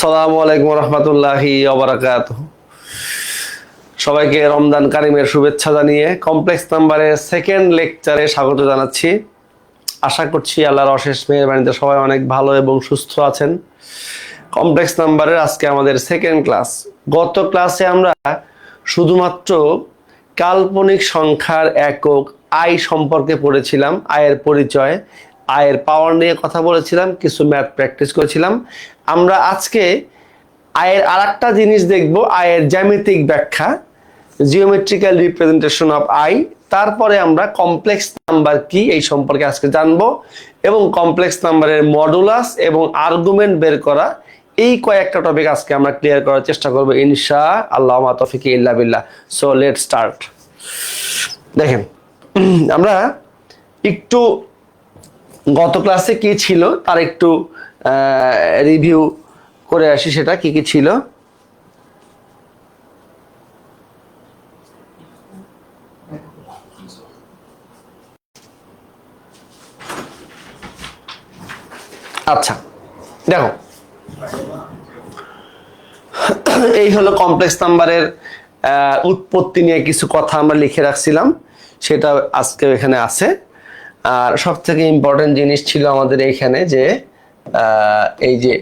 আসসালামু আলাইকুম রহমতুল্লাহি ওয়া বারাকাতুহু। সবাইকে রমজান কারিমের শুভেচ্ছা জানিয়ে কমপ্লেক্স নাম্বারের সেকেন্ড লেকচারে স্বাগত জানাচ্ছি। আশা করছি আল্লাহর অশেষ মেহেরবানিতে সবাই অনেক ভালো এবং সুস্থ আছেন। কমপ্লেক্স নাম্বারের আজকে আমাদের সেকেন্ড ক্লাস। গত ক্লাসে আমরা শুধুমাত্র কাল্পনিক সংখ্যার একক আই সম্পর্কে পড়েছিলাম, আয়ের পরিচয়, আয়ের পাওয়ার নিয়ে কথা বলেছিলাম, কিছু ম্যাথ প্র্যাকটিস করেছিলাম। আমরা আজকে আয়ের আরেকটা জিনিস দেখব, আয়ের জ্যামিতিক ব্যাখ্যা, জিওমেট্রিক্যাল রিপ্রেজেন্টেশন অফ আই। তারপরে আমরা কমপ্লেক্স নাম্বার কি এই সম্পর্কে আজকে জানবো এবং কমপ্লেক্স নাম্বারের মডুলাস এবং আর্গুমেন্ট বের করা, এই কয়েকটা টপিক আজকে আমরা ক্লিয়ার করার চেষ্টা করবো ইনশাআল্লাহ, মা তৌফিক ইল্লা বিল্লাহ। So let's start. দেখেন, আমরা একটু গত ক্লাসে কি ছিল তার একটু রিভিউ করে আসি, সেটা কি কি ছিল। আচ্ছা দেখো, এই হলো কমপ্লেক্স নাম্বারের উৎপত্তি নিয়ে কিছু কথা আমরা লিখে রাখছিলাম, সেটা আজকে এখানে আছে। আর সব থেকে ইম্পর্টেন্ট জিনিস ছিল আমাদের এইখানে যে এই যে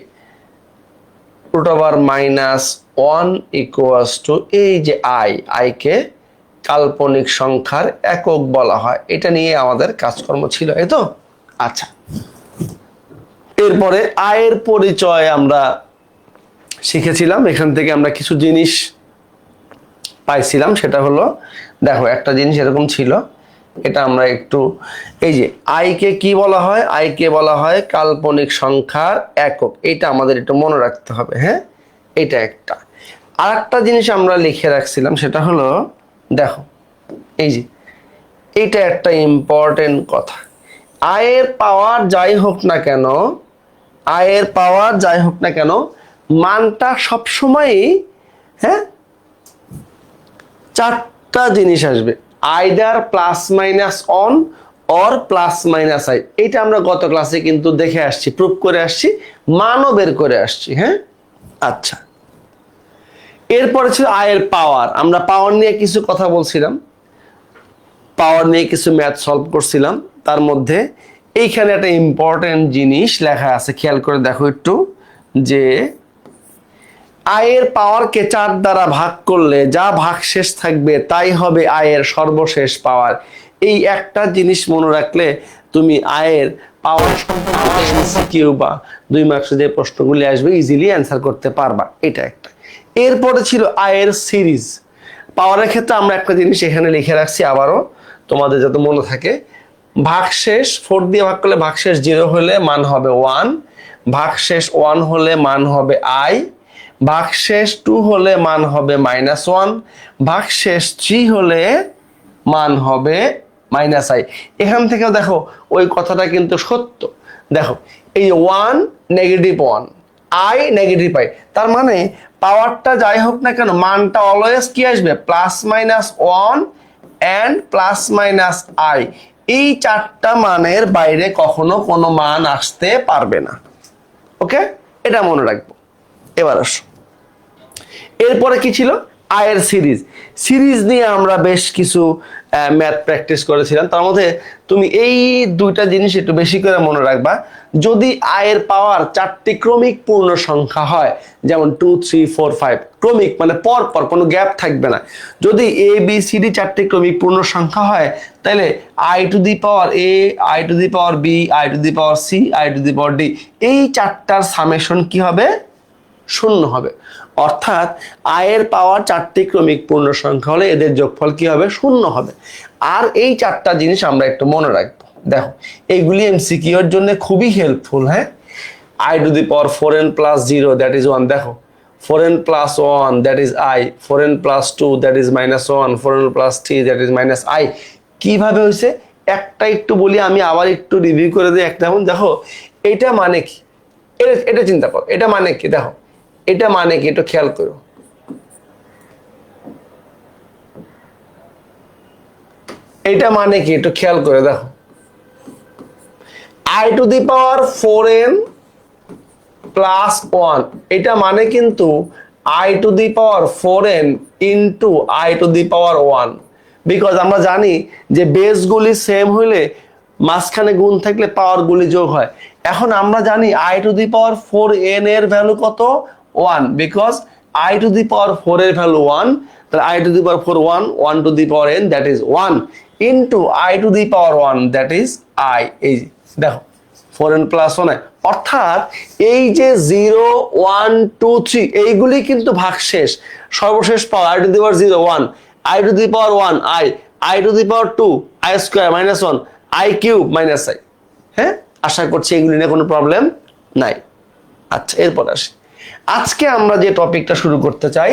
√-1 ইকুয়ালস টু এই যে আইকে কাল্পনিক সংখ্যার একক বলা হয়, এটা নিয়ে আমাদের কাজকর্ম ছিল, এই তো। আচ্ছা, এরপরে আয়ের পরিচয় আমরা শিখেছিলাম। এখান থেকে আমরা কিছু জিনিস পাইছিলাম, সেটা হলো দেখো, একটা জিনিস এরকম ছিল, এটা আমরা একটু, এই যে আইকে কি বলা হয়, আইকে বলা হয় কাল্পনিক সংখ্যার একক, এটা আমাদের একটু মনে রাখতে হবে। হ্যাঁ, এটা একটা। আর একটা জিনিস আমরা লিখে রাখছিলাম, সেটা হলো দেখো, এই যে এটা একটা ইম্পর্টেন্ট কথা, আয়ের পাওয়ার যাই হোক না কেন, আয়ের পাওয়ার যাই হোক না কেন, মানটা সবসময়ই, হ্যাঁ, চারটা জিনিস আসবে, আইদার +-1 অর +-i। এটা আমরা গত ক্লাসে কিন্তু দেখে আসছি, প্রুফ করে আসছি, মানও বের করে আসছি। হ্যাঁ, আচ্ছা, এরপরে ছিল আয়ের পাওয়ার। আমরা পাওয়ার নিয়ে কিছু কথা বলছিলাম, পাওয়ার নিয়ে কিছু ম্যাথ সলভ করছিলাম। তার মধ্যে এইখানে একটা ইম্পর্টেন্ট জিনিস লেখা আছে, খেয়াল করে দেখো একটু, যে আয়ের পাওয়ারকে 4 দ্বারা ভাগ করলে যা ভাগশেষ থাকবে তাই হবে আয়ের সর্বশেষ পাওয়ার। এই একটা জিনিস মনে রাখলে তুমি আয়ের পাওয়ার সম্পর্কে এমসিকিউ বা 2 মার্কসে যে প্রশ্নগুলি আসবে ইজিলি অ্যান্সার করতে পারবা, এটা একটা। এরপরে ছিল আয়ের সিরিজ। পাওয়ারের ক্ষেত্রে আমরা একটা জিনিস এখানে লিখে রাখছি, আবারও তোমাদের যাতে মনে থাকে, ভাগশেষ 4 দিয়ে ভাগ করলে ভাগশেষ 0 হলে মান হবে 1, ভাগশেষ 1 হলে মান হবে i, ভাগশেষ 2 হলে মান হবে -1, ভাগশেষ 3 হলে মান হবে -i। এখান থেকেও দেখো ওই কথাটা কিন্তু সত্য। দেখো, এই 1 -1, i -i, তার মানে পাওয়ারটা যাই হোক না কেন, মানটা অলওয়েজ কি আসবে, +-1 and +-i। এই চারটা মানের বাইরে কখনো কোনো মান আসতে পারবে না। ওকে, এটা মনে রাখবো। এবার আসো, এরপরে কি ছিল, আয়ের সিরিজ। সিরিজ নিয়ে আমরা বেশ কিছু ম্যাথ প্র্যাকটিস করেছিলাম। তার মধ্যে তুমি এই দুইটা জিনিস একটু বেশি করে মনে রাখবা। যদি আয়ের পাওয়ার 4টি ক্রমিক পূর্ণ সংখ্যা হয়, যেমন 2, 3, 4, 5, ক্রমিক মানে পর পর, কোনো গ্যাপ থাকবে না। যদি এ বি সি ডি 4টি ক্রমিক পূর্ণ সংখ্যা হয়, তাহলে i⁴a, i⁴b, i⁴c, i⁴d, এই চারটার সামেশন কি হবে, 0 হবে। অর্থাৎ আয়ের পাওয়ার 4টি ক্রমিক পূর্ণ সংখ্যা হলে এদের যোগফল কি হবে, 0 হবে। আর এই চারটা জিনিস আমরা একটু মনে রাখবো। দেখো, এইগুলি এমসিকিউ এর জন্য খুবই হেল্পফুল। হ্যাঁ, i⁴n + 0 দ্যাট ইজ 1। দেখো, 4n + 1 that is i, 4n + 2 that is -1, 4n + 3 that is -i। কিভাবে হয়েছে একটা একটু বলি, আমি আবার একটু রিভিউ করে দিই। একটা দেখো, এটা মানে কি, এটা চিন্তা করো, এটা মানে কি, দেখো এটা মানে কি, একটু খেয়াল করো। এটা মানে কি, একটু খেয়াল করে দেখো, i⁴n প্লাস 1, এটা মানে কিন্তু i to the power 4n into i to the power 1, because আমরা জানি যে বেসগুলি সেম হইলে মাঝখানে গুণ থাকলে পাওয়ারগুলি যোগ হয়। এখন আমরা জানি i to the power 4n এর ভ্যালু কত? 1, বিকজ i টু দি পাওয়ার 4 এর ভ্যালু 1, তাহলে i to the power 4 1, 1 to the power n that is 1 into i to the power 1 that is i। এই দেখো 4n প্লাস 1, অর্থাৎ এই যে 0 1 2 3 এইগুলি কিন্তু ভাগশেষ, সর্বশেষ পাওয়ার i to the power 0 1, i to the power 1 i to the power 2 i square minus 1 i cube minus i। হ্যাঁ, আশা করছি এগুলি নিয়ে কোনো প্রবলেম নাই। আচ্ছা, এরপর আসি, আজকে আমরা যে টপিকটা শুরু করতে চাই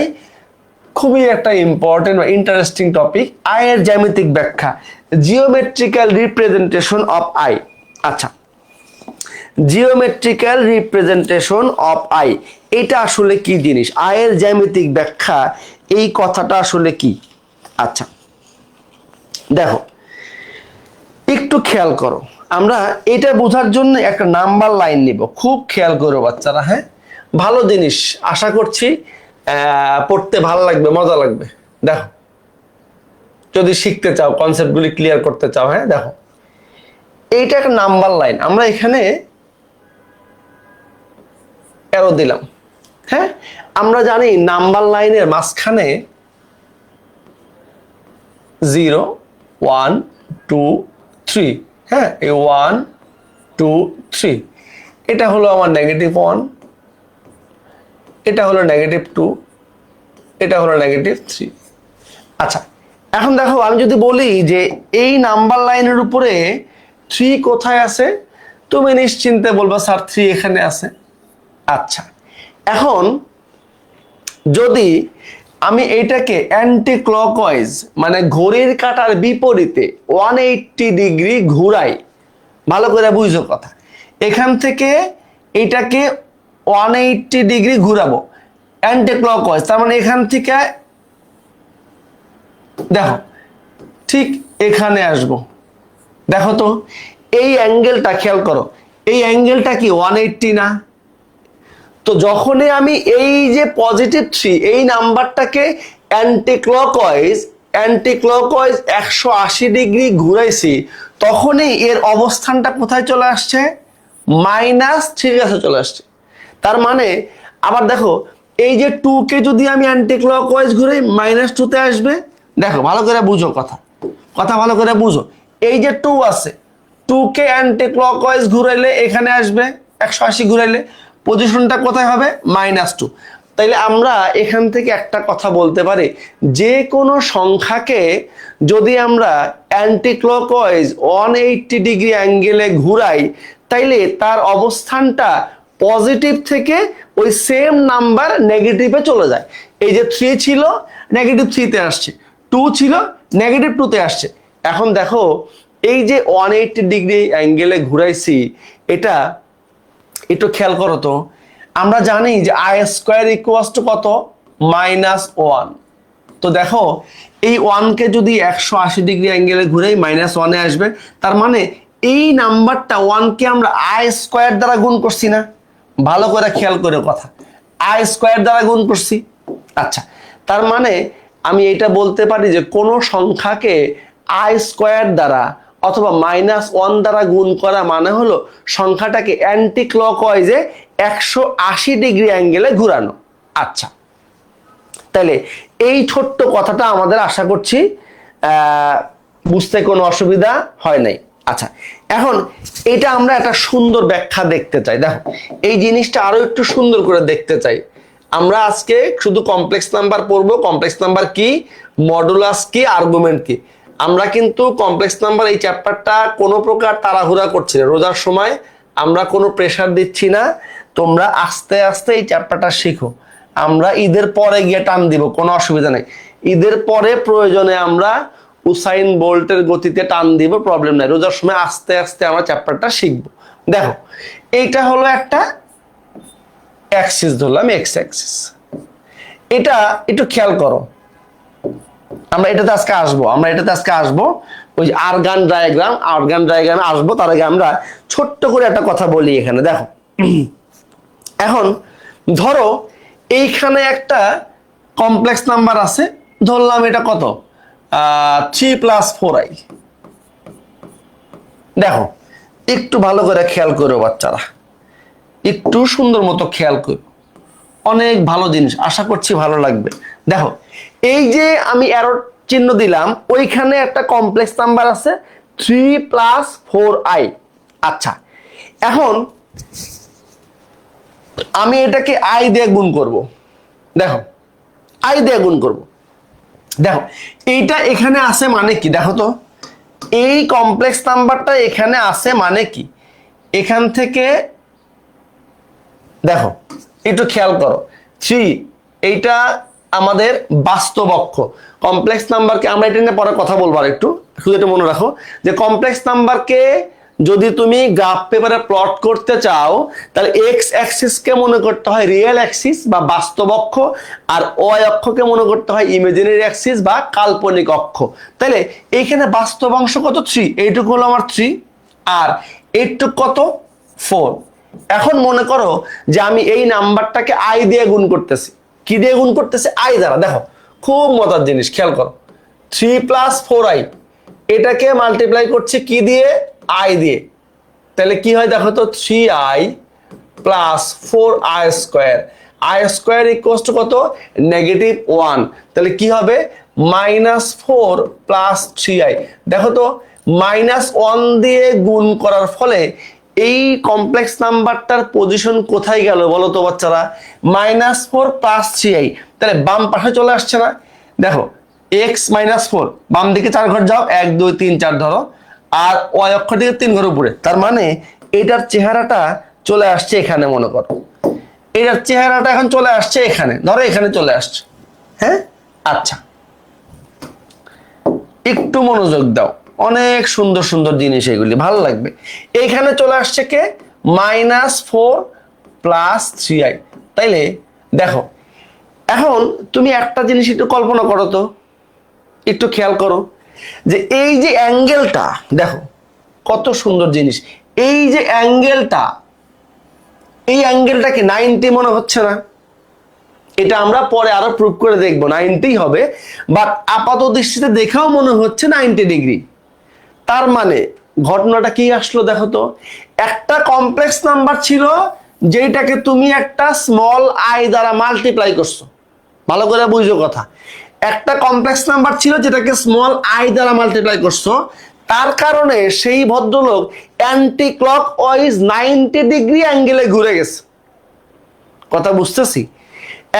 খুবই একটা ইম্পর্টেন্ট বা ইন্টারেস্টিং টপিক, আয়ের জ্যামিতিক ব্যাখ্যা, জিওমেট্রিক্যাল রিপ্রেজেন্টেশন অফ আই। আচ্ছা, জিওমেট্রিক্যাল রিপ্রেজেন্টেশন অফ আই, এটা আসলে কি জিনিস? আয়ের জ্যামিতিক ব্যাখ্যা, এই কথাটা আসলে কি? আচ্ছা দেখো, একটু খেয়াল করো, আমরা এটা বোঝার জন্য একটা নাম্বার লাইন নিব, খুব খেয়াল করো বাচ্চারা। হ্যাঁ, ভালো জিনিস, আশা করছি পড়তে ভালো লাগবে, মজা লাগবে। দেখো, যদি শিখতে চাও, কনসেপ্টগুলি ক্লিয়ার করতে চাও, হ্যাঁ দেখো, এইটা একটা নাম্বার লাইন, আমরা এখানে অ্যারো দিলাম। হ্যাঁ, আমরা জানি নাম্বার লাইনের মাঝখানে 0 1 2 3, হ্যাঁ এই 1 2 3, এটা হলো আমার -1, এটা হলো -2, এটা হলো -3। আচ্ছা, এখন দেখো, আমি যদি বলি যে এই নাম্বার লাইনের উপরে 3 কোথায় আছে, তুমি নিশ্চিন্তে বলবা স্যার 3 এখানে আছে। আচ্ছা, এখন যদি আমি এইটাকে অ্যান্টি ক্লকওয়াইজ মানে ঘড়ির কাঁটার বিপরীতে 180 ডিগ্রি ঘুরাই, ভালো করে বুঝো কথা, এখান থেকে এটাকে 180 ডিগ্রি ঘুরাবো অ্যান্টি ক্লকওয়াইজ, তার মানে এখান থেকে দেখো ঠিক এখানে আসবো। দেখো তো, এই অ্যাঙ্গেলটা খেয়াল করো, এই অ্যাঙ্গেলটা কি 180 না? তো যখনই আমি এই যে +3 এই নাম্বারটাকে অ্যান্টি ক্লকওয়াইজ 180 ডিগ্রি ঘুরাইছি, তখনই এর অবস্থানটা কোথায় চলে আসছে? -3 কাছে চলে আসছে। তার মানে আবার দেখো, এই যে 2 কে যদি আমি অ্যান্টি ক্লকওয়াইজ ঘুরাই -2 তে আসবে। দেখো ভালো করে বুঝো কথা ভালো করে বুঝো, এই যে 2 আছে, 2 কে অ্যান্টি ক্লকওয়াইজ ঘুরাইলে এখানে আসবে, 180 ঘুরাইলে পজিশনটা কোথায় হবে? -2। তাইলে আমরা এখান থেকে একটা কথা বলতে পারি, যে কোনো সংখ্যাকে যদি আমরা অ্যান্টি ক্লকওয়াইজ 180 ডিগ্রি অ্যাঙ্গেলে ঘুরাই, তাইলে তার অবস্থানটা পজিটিভ থেকে ওই সেম নাম্বার নেগেটিভে চলে যায়। এই যে 3 ছিল -3 তে আসছে, 2 ছিল -2 তে আসছে। এখন দেখো, এই যে 180 ডিগ্রি অ্যাঙ্গেলে ঘুরাইছি, এটা একটু খেয়াল করো তো, আমরা জানি যে আই স্কয়ার ইকুয়ালস টু কত? -1। তো দেখো, এই 1 কে যদি 180 ডিগ্রি অ্যাঙ্গেলে ঘুরাই -1 এ আসবে, তার মানে এই নাম্বারটা 1 কে আমরা আই স্কয়ার দ্বারা গুণ করছি না? ভালো করে খেয়াল করে কথা, আই স্কয়ার দ্বারা গুণ করছি। আচ্ছা, তার মানে আমি এটা বলতে পারি যে কোনো সংখ্যাকে আই স্কয়ার দ্বারা অথবা -1 দ্বারা গুণ করা মানে হলো সংখ্যাটাকে অ্যান্টি ক্লকওয়াইজে 180 ডিগ্রি অ্যাঙ্গেলে ঘুরানো। আচ্ছা, তাহলে এই ছোট্ট কথাটা আমাদের আশা করছি বুঝতে কোনো অসুবিধা হয় নাই। আচ্ছা, এখন এটা আমরা একটা সুন্দর ব্যাখ্যা দেখতে চাই। দেখো, এই জিনিসটা আরো একটু সুন্দর করে দেখতে চাই। আমরা আজকে শুধু কমপ্লেক্স নাম্বার পড়বো, কমপ্লেক্স নাম্বার কি, মডুলাস কি, আর্গুমেন্ট কি। আমরা কিন্তু কমপ্লেক্স নাম্বার এই চ্যাপ্টারটা কোনো প্রকার তাড়াহুড়া করছি না, রোজার সময় আমরা কোনো প্রেশার দিচ্ছি না, তোমরা আস্তে আস্তে এই চ্যাপ্টারটা শিখো। আমরা ঈদের পরে গিয়ে টান দিব, কোনো অসুবিধা নেই। ঈদের পরে প্রয়োজনে আমরা উসাইন বোল্টের গতিতে টান দিব, প্রবলেম নাই। রোজার সময় আস্তে আস্তে আমরা চ্যাপ্টারটা শিখবো। দেখো, এইটা হলো একটা অ্যাক্সিস, ধরলাম এক্স অ্যাক্সিস। এটা একটু খেয়াল করো, আমরা এটাতে আজকে আসবো, ওই যে আরগান ডায়াগ্রামে আসবো। তার আগে আমরা ছোট্ট করে একটা কথা বলি এখানে। দেখো, এখন ধরো এইখানে একটা কমপ্লেক্স নাম্বার আছে, ধরলাম এটা কত 3 + 4i। দেখো একটু ভালো করে খেয়াল করো বাচ্চারা, একটু সুন্দর মতো খেয়াল করো, অনেক ভালো জিনিস, আশা করছি ভালো লাগবে। দেখো এই যে আমি অ্যারো চিহ্ন দিলাম, ওইখানে একটা কমপ্লেক্স নাম্বার আছে 3 + 4i। আচ্ছা, এখন আমি এটাকে i দিয়ে গুণ করব। দেখো i দিয়ে গুণ করব। দেখো এইটা এখানে আছে মানে কি, দেখো তো এই কমপ্লেক্স নাম্বারটা এখানে আছে মানে কি, এখান থেকে দেখো একটু খেয়াল করো 3, এইটা আমাদের বাস্তব অক্ষ। কমপ্লেক্স নাম্বারকে আমরা এটা নিয়ে পরে কথা বলবো, আর একটু শুধু এটা মনে রাখো যে কমপ্লেক্স নাম্বারকে যদি তুমি গ্রাফ পেপারে প্লট করতে চাও, তাহলে এক্স অ্যাক্সিসকে মনে করতে হয় রিয়েল অ্যাক্সিস বা বাস্তব অক্ষ, আর ওয়াই অক্ষকে মনে করতে হয় ইমাজিনারি অ্যাক্সিস বা কাল্পনিক অক্ষ। তাহলে এইখানে বাস্তব অংশ কত 3, এইটুকু হলো আমার 3, আর এইটুকু কত 4। এখন মনে করো যে আমি এই নাম্বারটাকে আই দিয়ে গুণ করতেছি। কি দিয়ে গুণ করতেছি? আই দ্বারা। দেখো খুব মজার জিনিস, খেয়াল করো 3 + 4i, এটাকে মাল্টিপ্লাই করছে কি দিয়ে? আই দিয়ে। তাহলে কি হয় দেখো তো, 3i + 4i², i² = কত? -1। তাহলে কি হবে? -4 + 3i। দেখো তো -1 দিয়ে গুণ করার ফলে এই কমপ্লেক্স নাম্বারটার পজিশন কোথায় গেল বলো তো বাচ্চারা? -4 + 3i। তাহলে বাম পাশে চলে আসছে না? দেখো x - 4, বাম দিকে 4 ঘর যাও, 1 2 3 4 ধরো, আর y অক্ষ দিকে 3 ঘর উপরে। তার মানে এটার চেহারাটা চলে আসছে এখানে, মনে করো এটার চেহারাটা এখন চলে আসছে এখানে, ধরো এখানে চলে আসছে। হ্যাঁ, আচ্ছা একটু মনোযোগ দাও, অনেক সুন্দর সুন্দর জিনিস, এগুলি ভালো লাগবে। এইখানে চলে আসছে কে? -4 + 3i। তাইলে দেখো এখন তুমি একটা জিনিস একটু কল্পনা করো তো, একটু খেয়াল করো যে এই যে অ্যাঙ্গেলটা, দেখো কত সুন্দর জিনিস, এই যে অ্যাঙ্গেলটা, এই অ্যাঙ্গেলটা কি 90 মনে হচ্ছে না? এটা আমরা পরে আরো প্রুফ করে দেখবো 90 হবে, বাট আপাত দৃষ্টিতে দেখেও মনে হচ্ছে 90 ডিগ্রি। তার মানে ঘটনাটা কি আসলো দেখো তো, একটা কমপ্লেক্স নাম্বার ছিল যেটাকে তুমি একটা স্মল আই দ্বারা মাল্টিপ্লাই করছো। ভালো করে বুঝো কথা, একটা কমপ্লেক্স নাম্বার ছিল যেটাকে স্মল আই দ্বারা মাল্টিপ্লাই করছো, তার কারণে সেই ভদ্রলোক অ্যান্টি ক্লক ওয়াইজ 90 ডিগ্রি অ্যাঙ্গেলে ঘুরে গেছে। কথা বুঝতেছি?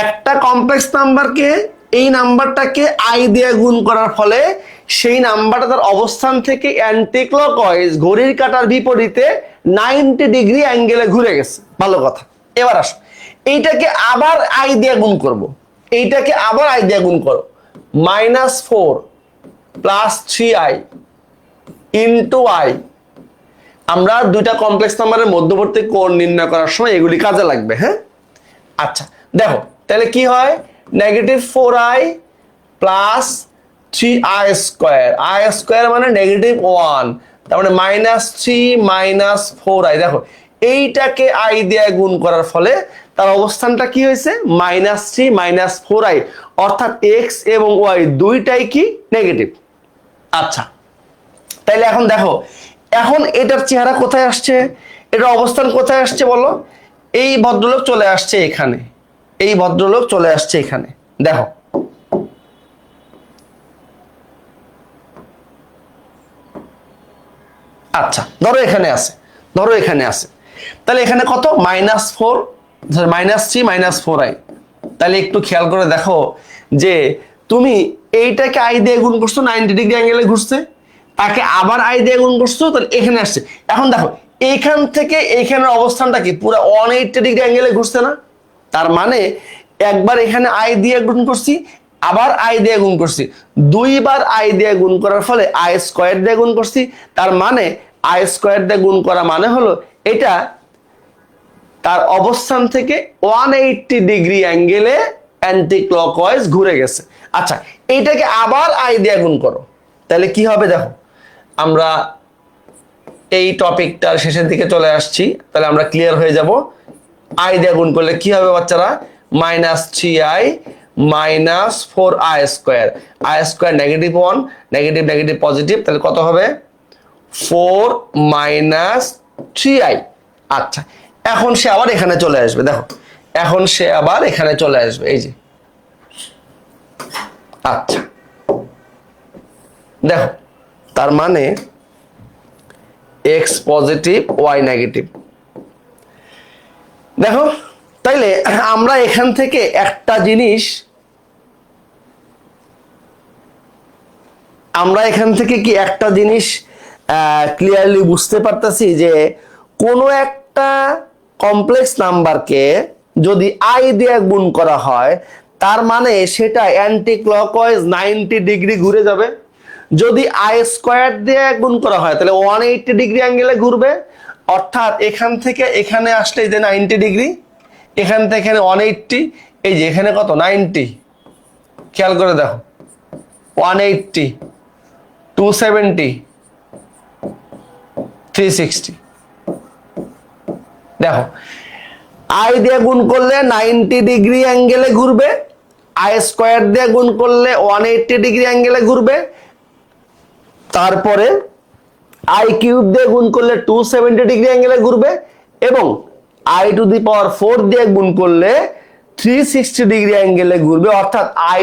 একটা কমপ্লেক্স নাম্বারকে, এই নাম্বারটাকে আই দিয়ে গুণ করার ফলে সেই নাম্বারটা তার অবস্থান থেকে অ্যান্টি ক্লকওয়াইজ ঘড়ির কাঁটার বিপরীতে 90 ডিগ্রি অ্যাঙ্গেলে ঘুরে গেছে। ভালো কথা। এবার আসো এইটাকে আবার আই দিয়ে গুণ করব। এইটাকে আবার আই দিয়ে গুণ করো, -4 + 3i * i। আমরা দুইটা কমপ্লেক্স নাম্বারের মধ্যবর্তী কোণ নির্ণয় করার সময় এগুলি কাজে লাগবে। হ্যাঁ, আচ্ছা দেখো তাহলে কি হয়, -4i + 3i², i² মানে -1, তার মানে -3 - 4i। দেখো এইটাকে আই দিয়ে গুণ করার ফলে তার অবস্থানটা কি হয়েছে? -3 - 4i, অর্থাৎ এক্স এবং ওয়াই দুইটাই কি নেগেটিভ। আচ্ছা তাইলে এখন দেখো, এখন এটার চেহারা কোথায় আসছে, এটার অবস্থান কোথায় আসছে বলো? এই ভদ্রলোক চলে আসছে এখানে, এই ভদ্রলোক চলে আসছে এখানে। দেখো আচ্ছা ধরো এখানে আছে, ধরো এখানে আছে, তাহলে এখানে কত? -4, -3 - 4i। তাহলে একটু খেয়াল করে দেখো যে তুমি এইটাকে আই দিয়ে গুণ করছো, 90 ডিগ্রি অ্যাঙ্গেলে ঘুরছে, তাকে আবার আই দিয়ে গুণ করছো, তাহলে এখানে আসছে। এখন দেখো এইখান থেকে এইখানের অবস্থানটা কি পুরো 180 ডিগ্রি অ্যাঙ্গেলে ঘুরছে না? তার মানে একবার এখানে আই দিয়ে গুণ করছি, আবার আই দিয়ে গুণ করছি, দুইবার আই দিয়ে গুণ করার ফলে i² দিয়ে গুণ করছি। তার মানে i² দিয়ে গুণ করা মানে হলো এটা তার অবস্থান থেকে 180 ডিগ্রি অ্যাঙ্গেলে অ্যান্টি ক্লকওয়াইজ ঘুরে গেছে। আচ্ছা এইটাকে আবার আই দিয়ে গুণ করো, তাহলে কি হবে দেখো, আমরা এই টপিকটার শেষের দিকে চলে আসছি, তাহলে আমরা ক্লিয়ার হয়ে যাব। আই দিয়ে গুণ করলে কি হবে বাচ্চারা, -3i -4i², i² negative 1, negative negative positive, তাহলে কত হবে 4 - 3i। আচ্ছা, এখন সে আবার এখানে চলে আসবে, দেখো এখন সে আবার এখানে চলে আসবে, এই যে আচ্ছা দেখো, তার মানে x পজিটিভ y নেগেটিভ। দেখো তাইলে আমরা এখান থেকে একটা জিনিস, কি একটা জিনিস ক্লিয়ারলি বুঝতে পারতেছি যে কোনো একটা কমপ্লেক্স নাম্বারকে যদি i দিয়ে গুণ করা হয় তার মানে সেটা অ্যান্টি ক্লকওয়াইজ 90 ডিগ্রি ঘুরে যাবে। যদি i² দিয়ে গুণ করা হয় তাহলে 180 ডিগ্রি অ্যাঙ্গেলে ঘুরবে, অর্থাৎ এখান থেকে এখানে আসলে এই যে 90 ডিগ্রি, এখান থেকে এখানে 180, এই যে এখানে কত 90, খেয়াল করে দেখো 180, 270, 360। দেখো i দিয়ে গুণ করলে 90 ডিগ্রি অ্যাঙ্গেলে ঘুরবে, i² দিয়ে গুণ করলে 180 ডিগ্রি অ্যাঙ্গেলে ঘুরবে, তারপরে i³ দিয়ে গুণ করলে 270 ডিগ্রি অ্যাঙ্গেলে ঘুরবে, এবং i⁴ দিয়ে গুণ করলে 360 ডিগ্রি অ্যাঙ্গেলে ঘুরবে। অর্থাৎ i⁴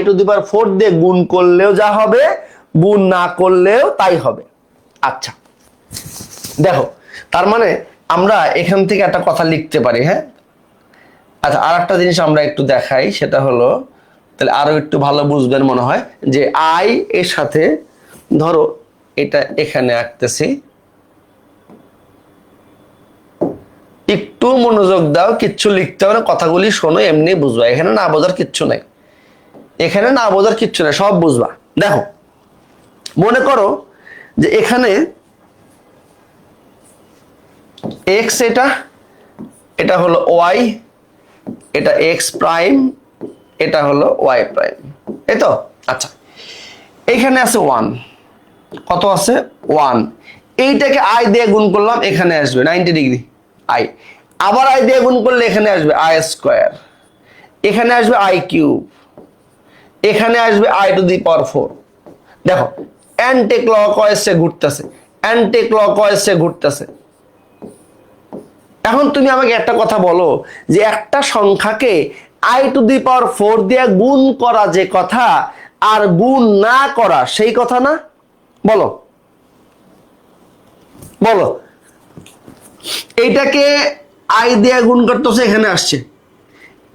দিয়ে গুণ করলেও যা হবে, গুণ না করলেও তাই হবে। আচ্ছা দেখো, তার মানে আমরা এখান থেকে একটা কথা লিখতে পারি, হ্যাঁ। আচ্ছা, আর একটা জিনিস আমরা একটু দেখাই, সেটা হলো তাহলে আরো একটু ভালো বুঝবেন মনে হয়, যে i এর সাথে ধরো এটা এখানে আঁকতেছি, একটু মনোযোগ দাও, কিচ্ছু লিখতে হবে না, কথাগুলি শোনো, এমনি বুঝবা, এখানে না বোঝার কিচ্ছু নাই, এখানে না বোঝার কিচ্ছু নাই, সব বুঝবা। দেখো মনে করো যে এখানে x, এটা হলো y, এটা x প্রাইম, এটা হলো y প্রাইম, এই তো। আচ্ছা, এখানে আছে 1, কত আছে 1, এইটাকে i দিয়ে গুণ করলাম, এখানে আসবে 90 ডিগ্রি i, আবার i দিয়ে গুণ করলে এখানে আসবে i², এখানে আসবে i³, এখানে আসবে i⁴। দেখো অ্যান্টি ক্লকওয়াইজে ঘুরতেছে, অ্যান্টি ক্লকওয়াইজে ঘুরতেছে। এখন তুমি আমাকে একটা কথা বলো, যে একটা সংখ্যাকে i⁴ দিয়ে গুণ করা যে কথা, আর গুণ না করা সেই কথা না, বলো বলো। এইটাকে i দিয়ে গুণ করতেছে, এখানে আসছে,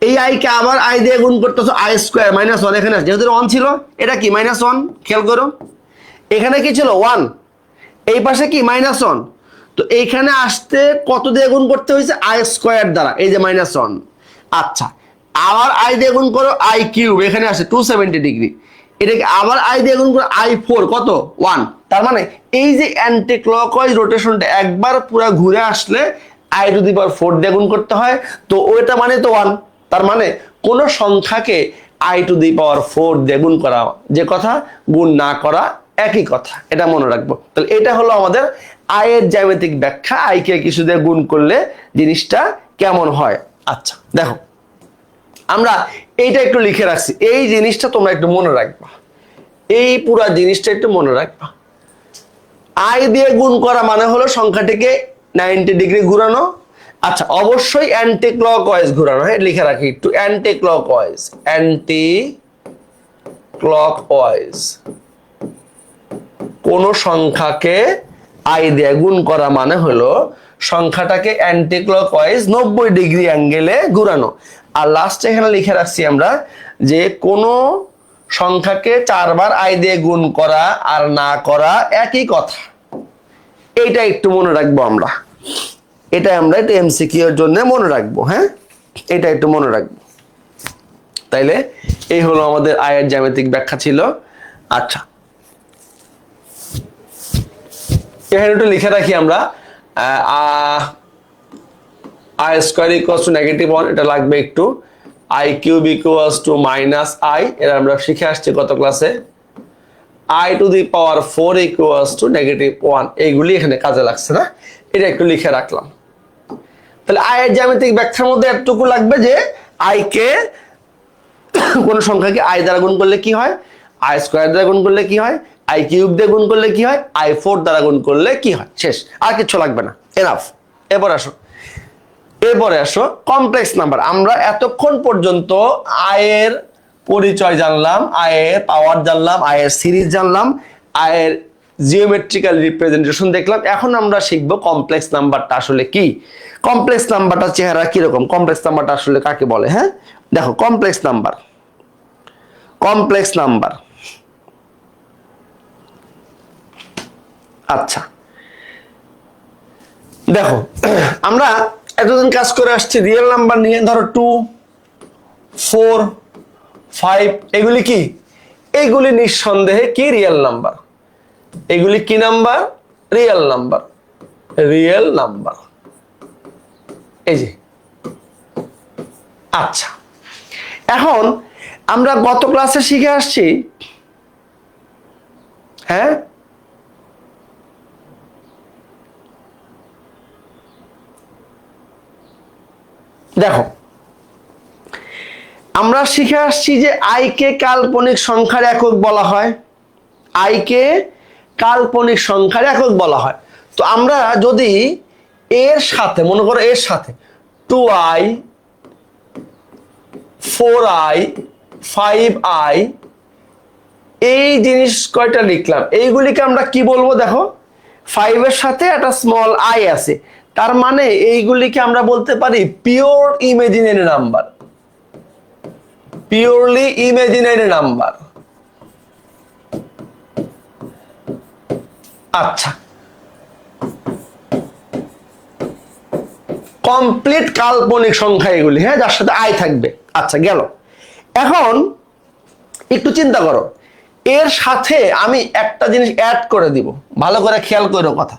এই i কে আবার i দিয়ে গুণ করতেছে, i² -1 এখানে আসছে, যেহেতু 1 ছিল, এটা কি -1, খেয়াল করো এখানে কি ছিল 1, এই পাশে কি -1, তো এইখানে আসতে কত দিয়ে গুণ করতে হয়েছে, i² দ্বারা, এই যে -1। আচ্ছা, আবার i দিয়ে গুণ করো, i³, এখানে আসে 270 ডিগ্রি, এটাকে আবার i দিয়ে গুণ করো, i⁴, কত 1। তার মানে এই যে অ্যান্টি ক্লকওয়াইজ রোটেশনটা একবার পুরো ঘুরে আসলে i⁴ দিয়ে গুণ করতে হয়, তো ওইটা মানে তো 1। তার মানে কোন সংখ্যাকে i⁴ দিয়ে গুণ করা যে কথা, গুণ না করা একই কথা, এটা মনে রাখবো। তাহলে এটা হলো আমাদের i এর জ্যামিতিক ব্যাখ্যা, i কে কিছু দিয়ে গুণ করলে জিনিসটা কেমন হয়। আচ্ছা দেখো, আমরা এইটা একটু লিখে রাখছি, এই জিনিসটা তোমরা একটু মনে রাখবা, এই পুরা জিনিসটা একটু মনে রাখবা। i দিয়ে গুণ করা মানে হলো সংখ্যাটিকে 90 ডিগ্রি ঘুরানো। আচ্ছা, অবশ্যই অ্যান্টি ক্লকওয়াইজ ঘুরানো, হ্যাঁ লিখে রাখি একটু, অ্যান্টি ক্লকওয়াইজ, অ্যান্টি ক্লকওয়াইজ। কোন সংখ্যাকে i দিয়ে গুণ করা মানে হলো সংখ্যাটাকে অ্যান্টি ক্লকওয়াইজ 90 ডিগ্রি অ্যাঙ্গেলে ঘুরানো। আর লাস্টে এখানে লিখে রাখছি আমরা, যে কোন সংখ্যাকে 4 বার i দিয়ে গুণ করা আর না করা একই কথা, এইটা একটু মনে রাখবো আমরা, এটা আমরা একটু এমসিকিউ এর জন্য মনে রাখবো, হ্যাঁ এটা একটু মনে রাখবো। তাইলে এই হলো আমাদের i এর জ্যামিতিক ব্যাখ্যা ছিল। আচ্ছা, এখানে একটু লিখে রাখি আমরা, i² = -1, এটা লাগবে একটু, i³ = -i, এর আমরা শিখে আসছি কত ক্লাসে, i⁴ = -1, এইগুলি এখানে কাজে লাগছে না, এটা একটু লিখে রাখলাম। তাহলে আই এর জ্যামিতিক ব্যাখ্যার মধ্যে এতটুকু লাগবে যে আই কে কোন সংখ্যাকে আই দ্বারা গুণ করলে কি হয়, আই স্কয়ার দ্বারা গুণ করলে কি হয়, আই কিউব দিয়ে গুণ করলে কি হয়, আই 4 দ্বারা গুণ করলে কি হয়, শেষ, আর কিছু লাগবে না, এনাফ। এরপরে আসো কমপ্লেক্স নাম্বার। আমরা এতক্ষণ পর্যন্ত আয়ের পরিচয় জানলাম, আয়ের পাওয়ার জানলাম, আয়ের সিরিজ জানলাম, আয়ের জিওমেট্রিক্যাল রিপ্রেজেন্টেশন দেখলাম। এখন আমরা শিখব কমপ্লেক্স নাম্বারটা আসলে কি, কমপ্লেক্স নাম্বারটা চেহারা কিরকম, কমপ্লেক্স নাম্বারটা আসলে কাকে বলে। হ্যাঁ দেখো, কমপ্লেক্স নাম্বার আচ্ছা দেখো, আমরা এতদিন কাজ করে আসছি রিয়েল নাম্বার নিয়ে। ধরো 2, 4, 5 এগুলি কি, এগুলি নিঃসন্দেহে কি রিয়েল নাম্বার, এগুলি কি number, real number, real number. এই যে আচ্ছা, এখন আমরা গত ক্লাসে শিখে আসছি, হ্যাঁ দেখো আমরা শিখে আসছি যে আইকে কাল্পনিক সংখ্যার একক বলা হয়, আইকে কাল্পনিক সংখ্যার একক বলা হয়। তো আমরা যদি এর সাথে মনে করো, এর সাথে 2i, 4i, 5i এই জিনিস কয়টা লিখলাম, এইগুলিকে আমরা কি বলবো, দেখো 5 এর সাথে একটা স্মল আই আছে, তার মানে এইগুলিকে আমরা বলতে পারি pure imaginary number, purely imaginary number. আচ্ছা, কমপ্লিট কাল্পনিক সংখ্যা এগুলি, হ্যাঁ, যার সাথে আই থাকবে। আচ্ছা গেল। এখন একটু চিন্তা করো, এর সাথে আমি একটা জিনিস অ্যাড করে দিব, ভালো করে খেয়াল করো কথা।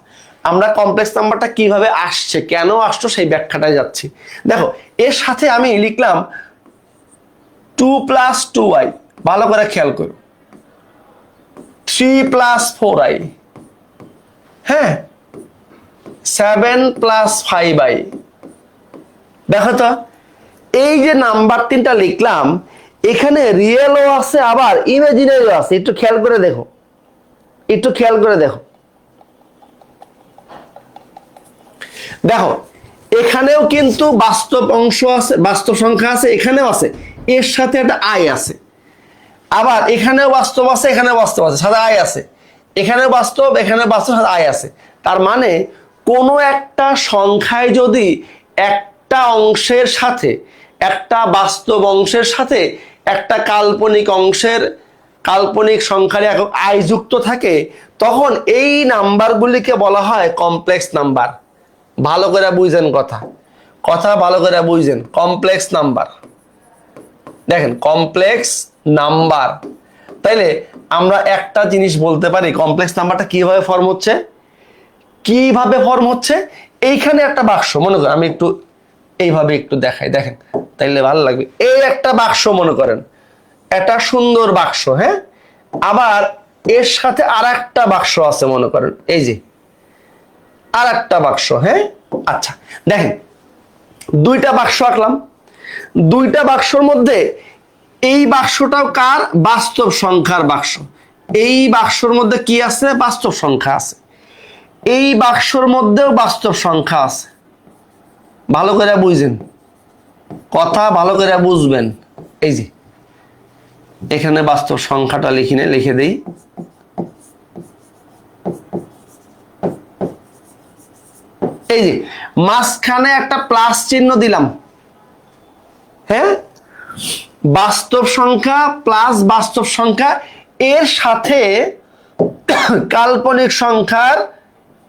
আমরা কমপ্লেক্স নাম্বারটা কিভাবে আসছে, কেন আসছো সেই ব্যাখ্যাটায় যাচ্ছি। দেখো এর সাথে আমি লিখলাম 2 + 2i, ভালো করে খেয়াল করো, 3 + 4i, হ্যাঁ 7 + 5i। দেখো তো এই যে নাম্বার তিনটা লিখলাম, এখানে রিয়েলও আছে আবার ইমাজিনারিও আছে, একটু খেয়াল করে দেখো, একটু খেয়াল করে দেখো। দেখো এখানেও কিন্তু বাস্তব অংশ আছে, বাস্তব সংখ্যা আছে, এখানেও আছে, এর সাথে একটা আই আছে, আবার এখানেও বাস্তব আছে, এখানেও বাস্তব আছে, সাথে আই আছে, এখানেও বাস্তব, এখানেও বাস্তব, সাথে আই আছে। তার মানে কোনো একটা সংখ্যায় যদি একটা অংশের সাথে, একটা বাস্তব অংশের সাথে একটা কাল্পনিক অংশের, কাল্পনিক সংখ্যার একক আই যুক্ত থাকে, তখন এই নাম্বারগুলিকে বলা হয় কমপ্লেক্স নাম্বার। ভালো করে বুঝেন কথা, কথা ভালো করে বুঝেন, কমপ্লেক্স নাম্বার। দেখেন কমপ্লেক্স নাম্বার, তাইলে আমরা একটা জিনিস বলতে পারি, কমপ্লেক্স নাম্বারটা কিভাবে ফর্ম হচ্ছে, কিভাবে ফর্ম হচ্ছে। এইখানে একটা বাক্স, মনে করেন আমি একটু এইভাবে একটু দেখাই, দেখেন তাইলে ভালো লাগবে। এই একটা বাক্স মনে করেন, একটা সুন্দর বাক্স, হ্যাঁ, আবার এর সাথে আর একটা বাক্স আছে মনে করেন, এই যে আর একটা বাক্স, হ্যাঁ। আচ্ছা দেখেন দুইটা বাক্স আঁকলাম, দুইটা বাক্সর মধ্যে এই বাক্সটাও কার, বাস্তব সংখ্যার বাক্স, এই বাক্সর মধ্যে কি আছে, বাস্তব সংখ্যা আছে, এই বাক্সর মধ্যেও বাস্তব সংখ্যা আছে। ভালো করে বুঝেন কথা, ভালো করে বুঝবেন। এই যে এখানে বাস্তব সংখ্যাটা লিখে দেই, এই যে মাঝখানে একটা প্লাস চিহ্ন দিলাম, হ্যাঁ, বাস্তব সংখ্যা প্লাস বাস্তব সংখ্যা, এর সাথে কাল্পনিক সংখ্যার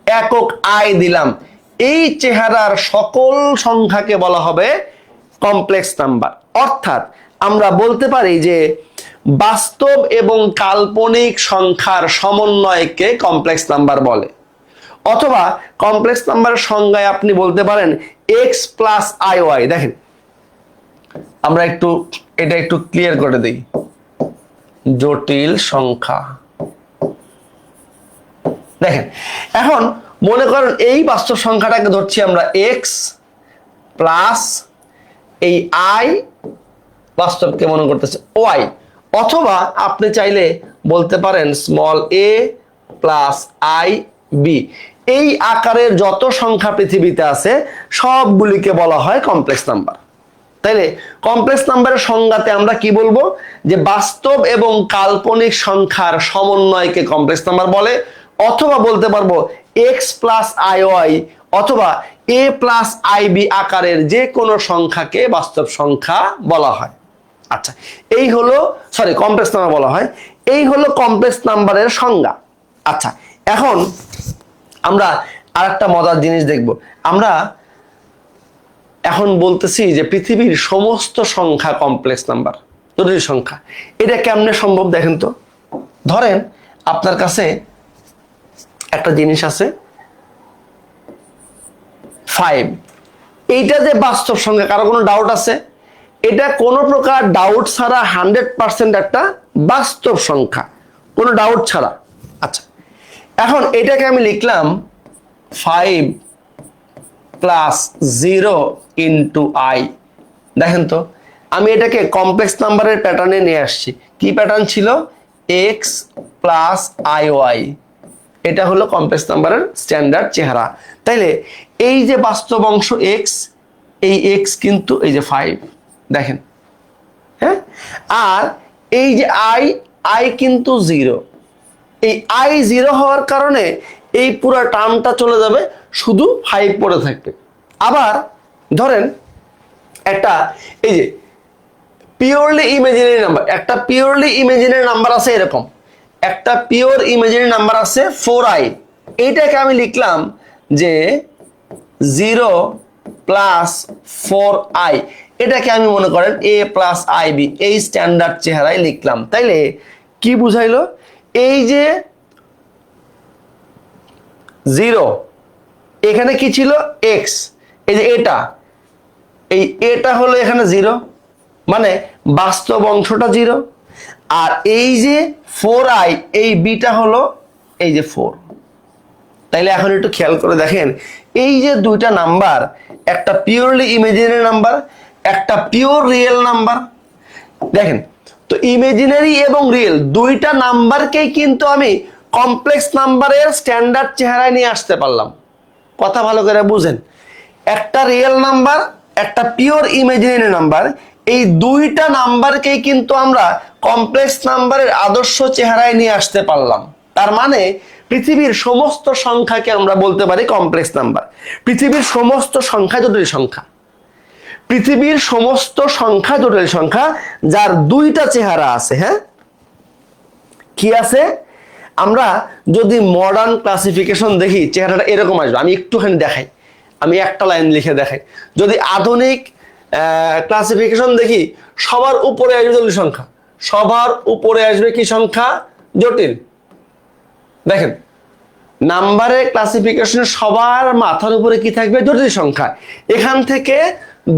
একক আই দিলাম। এই চেহারার সকল সংখ্যাকে বলা হবে কমপ্লেক্স নাম্বার। অর্থাৎ আমরা বলতে পারি যে বাস্তব এবং কাল্পনিক সংখ্যার সমন্বয়কে কমপ্লেক্স নাম্বার বলে। অথবা কমপ্লেক্স নাম্বারের সংজ্ঞায় আপনি বলতে পারেন x + iy। দেখেন আমরা এটা একটু ক্লিয়ার করে দেই, জটিল সংখ্যা। দেখেন এখন মনে করেন এই বাস্তব সংখ্যাটাকে ধরছি আমরা x, প্লাস এই আই বাস্তবকে মনে করতেছে ওয়াই, অথবা আপনি চাইলে বলতে পারেন small a plus i b. এই আকারের যত সংখ্যা পৃথিবীতে আছে সবগুলিকে বলা হয় কমপ্লেক্স নাম্বার। তাইলে কমপ্লেক্স নাম্বারের সংজ্ঞাতে আমরা কি বলবো, যে বাস্তব এবং কাল্পনিক সংখ্যার সমন্বয়কে কমপ্লেক্স নাম্বার বলে, অথবা বলতে পারবো এক্স প্লাস আই ওয়াই অথবা এ প্লাস আই বি আকারের যে কোনো সংখ্যাকে বাস্তব সংখ্যা বলা হয়। আচ্ছা, এই হলো কমপ্লেক্স নাম্বার বলা হয়। এই হলো কমপ্লেক্স নাম্বারের সংজ্ঞা। আচ্ছা, এখন আমরা আরেকটা মজার জিনিস দেখব। আমরা এখন বলতেছি যে পৃথিবীর সমস্ত সংখ্যা কমপ্লেক্স নাম্বার, জটিল সংখ্যা। এটা কেমনে সম্ভব দেখেন তো। ধরেন আপনার কাছে একটা জিনিস আছে 5, এইটা যে বাস্তব সংখ্যা, কারো কোনো ডাউট আছে? এটা কোনো প্রকার ডাউট ছাড়া 100% একটা বাস্তব সংখ্যা, কোনো ডাউট ছাড়া। আচ্ছা, এখন এটাকে আমি লিখলাম 5 প্লাস 0 ইন্টু আই। দেখেন তো, আমি এটাকে কমপ্লেক্স নাম্বারের প্যাটার্নে নিয়ে আসছি। কি প্যাটার্ন ছিল? X plus i y. এটা হলো কমপ্লেক্স নাম্বারের স্ট্যান্ডার্ড চেহারা। তাইলে এই যে বাস্তব অংশ এক্স, এই এক্স কিন্তু এই যে 5, দেখেন, হ্যাঁ। আর এই যে আই, আই কিন্তু 0। এই আই 0 হওয়ার কারণে এই পুরো টার্মটা চলে যাবে, শুধু 5 পড়ে থাকবে। আবার ধরেন একটা এই যে পিওরলি ইমাজিনারি নাম্বার, একটা পিওরলি ইমাজিনারি নাম্বার আছে এরকম, একটা পিওর ইমাজিনারি নাম্বার আছে 4i। এইটাকে আমি লিখলাম যে 0 প্লাস 4i। এটাকে আমি মনে করেন a প্লাস আই বি, এই স্ট্যান্ডার্ড চেহারায় লিখলাম। তাইলে কি বুঝাইলো? এই যে 0, এখানে কি ছিল? x। এই যে এটা হলো এখানে 0, মানে বাস্তব অংশটা 0। আর এই যে 4i, এই বিটা হলো এই যে 4। তাইলে এখন একটু খেয়াল করে দেখেন, এই যে দুইটা নাম্বার, একটা পিওরলি ইমাজিনারি নাম্বার, একটা পিওর রিয়েল নাম্বার। দেখেন তো, ইমাজিনারি এবং রিয়েল দুইটা নাম্বারকেই কিন্তু আমি কমপ্লেক্স নাম্বারের স্ট্যান্ডার্ড চেহারায় নিয়ে আসতে পারলাম। কথা ভালো করে বুঝেন, একটা রিয়েল নাম্বার, একটা পিওর ইমাজিনারি নাম্বার, এই দুইটা নাম্বারকেই কিন্তু আমরা কমপ্লেক্স নাম্বারের আদর্শ চেহারায় নিয়ে আসতে পারলাম। তার মানে পৃথিবীর সমস্ত সংখ্যাকে আমরা বলতে পারি কমপ্লেক্স নাম্বার। পৃথিবীর সমস্ত সংখ্যা জটিল সংখ্যা, পৃথিবীর সমস্ত সংখ্যা জটিল সংখ্যা, যার দুইটা চেহারা আছে। হ্যাঁ, কি আছে? আমরা যদি মডার্ন ক্লাসিফিকেশন দেখি, চেহারাটা এরকম আসবে। আমি একটুখানি দেখাই, আমি একটা লাইন লিখে দেখাই। যদি আধুনিক ক্লাসিফিকেশন দেখি, সবার উপরে আসবে জটিল সংখ্যা, সবার উপরে আসবে কি সংখ্যা? জটিল। দেখেন, নাম্বারের ক্লাসিফিকেশন সবার মাথার উপরে কি থাকবে? জটিল সংখ্যা। এখান থেকে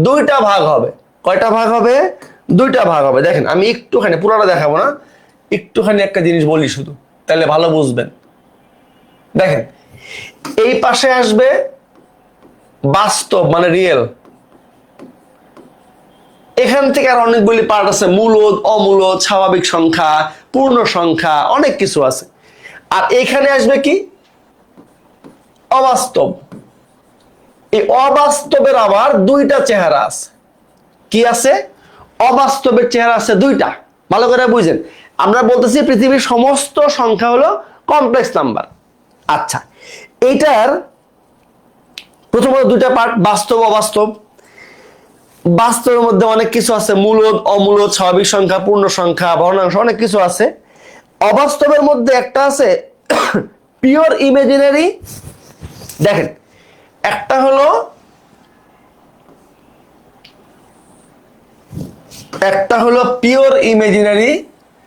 দুইটা ভাগ হবে। কয়টা ভাগ হবে? দুইটা ভাগ হবে। দেখেন, আমি একটুখানি, পুরোটা দেখাবো না, একটুখানি একটা জিনিস বলি শুধু, তাহলে ভালো বুঝবেন। দেখেন, এই পাশে আসবে বাস্তব মানে রিয়েল। এখান থেকে আর অনেকগুলি পার্ট আছে, মূলদ, অমূলদ, স্বাভাবিক সংখ্যা, পূর্ণ সংখ্যা, অনেক কিছু আছে। আর এখানে আসবে কি? অবাস্তব। এই অবাস্তবের আবার দুইটা চেহারা আছে। কি আছে? অবাস্তবের চেহারা আছে দুইটা। ভালো করে বুঝেন, আমরা বলতেছি পৃথিবীর সমস্ত সংখ্যা হলো কমপ্লেক্স নাম্বার। আচ্ছা, এইটার প্রথমত দুইটা পার্ট, বাস্তব, অবাস্তব। বাস্তবের মধ্যে অনেক কিছু আছে, মূলদ, অমূলদ, স্বাভাবিক সংখ্যা, পূর্ণ সংখ্যা, ভগ্নাংশ, অনেক কিছু আছে। অবাস্তবের মধ্যে একটা আছে পিওর ইমাজিনারি। দেখেন, একটা হলো পিওর ইমাজিনারি।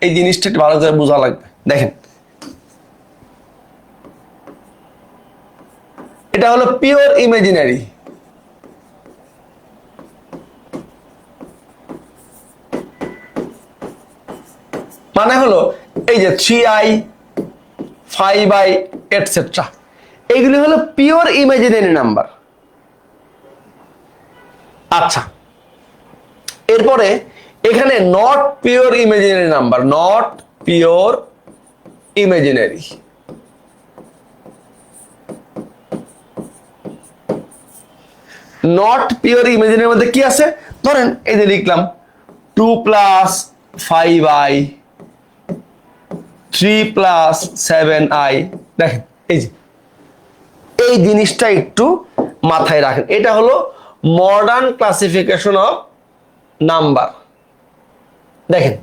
এই জিনিসটা একটু ভালো করে বোঝা লাগবে। দেখেন, এটা হলো পিওর ইমাজিনারি। মানে হলো এই যে 3i, 5i, এটসেট্রা, এইগুলি হলো পিওর ইমাজিনারি নাম্বার। আচ্ছা, এরপরে এখানে not pure imaginary number, not pure imaginary, not pure ইমাজিনারির মধ্যে কি আছে? ধরেন এই যে লিখলাম 2 + 5i 3 + 7i। দেখেন এই যে এই জিনিসটা একটু মাথায় রাখেন, এটা হলো মডার্ন ক্লাসিফিকেশন অফ নাম্বার। দেখেন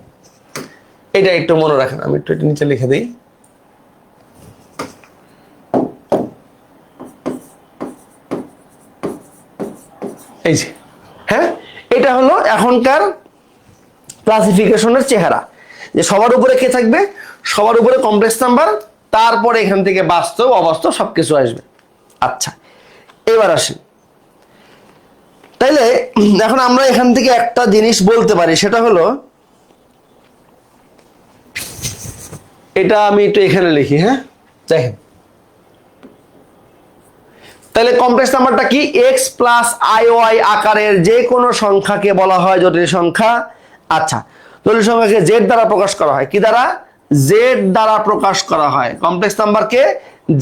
এটা একটু মনে রাখেন, আমি একটু এটা নিচে লিখে দিই। এই যে হ্যাঁ, এটা হলো এখনকার ক্লাসিফিকেশনের চেহারা, যে সবার উপরে কে থাকবে? সবার উপরে কমপ্লেক্স নাম্বার, তারপরে এখান থেকে বাস্তব অবাস্তব সবকিছু আসবে। আচ্ছা, এবার আসি, তাইলে এখন আমরা এখান থেকে একটা জিনিস বলতে পারি, সেটা হলো এটা আমি একটু এখানে লিখি। হ্যাঁ দেখেন, তাহলে কমপ্লেক্স নাম্বারটা কি? এক্স প্লাস আই ওয়াই আকারের যে কোনো সংখ্যাকে বলা হয় জটিল সংখ্যা। আচ্ছা, জটিল সংখ্যাকে জেড দ্বারা প্রকাশ করা হয়। কি দ্বারা? জেড দ্বারা প্রকাশ করা হয়। কমপ্লেক্স নাম্বারকে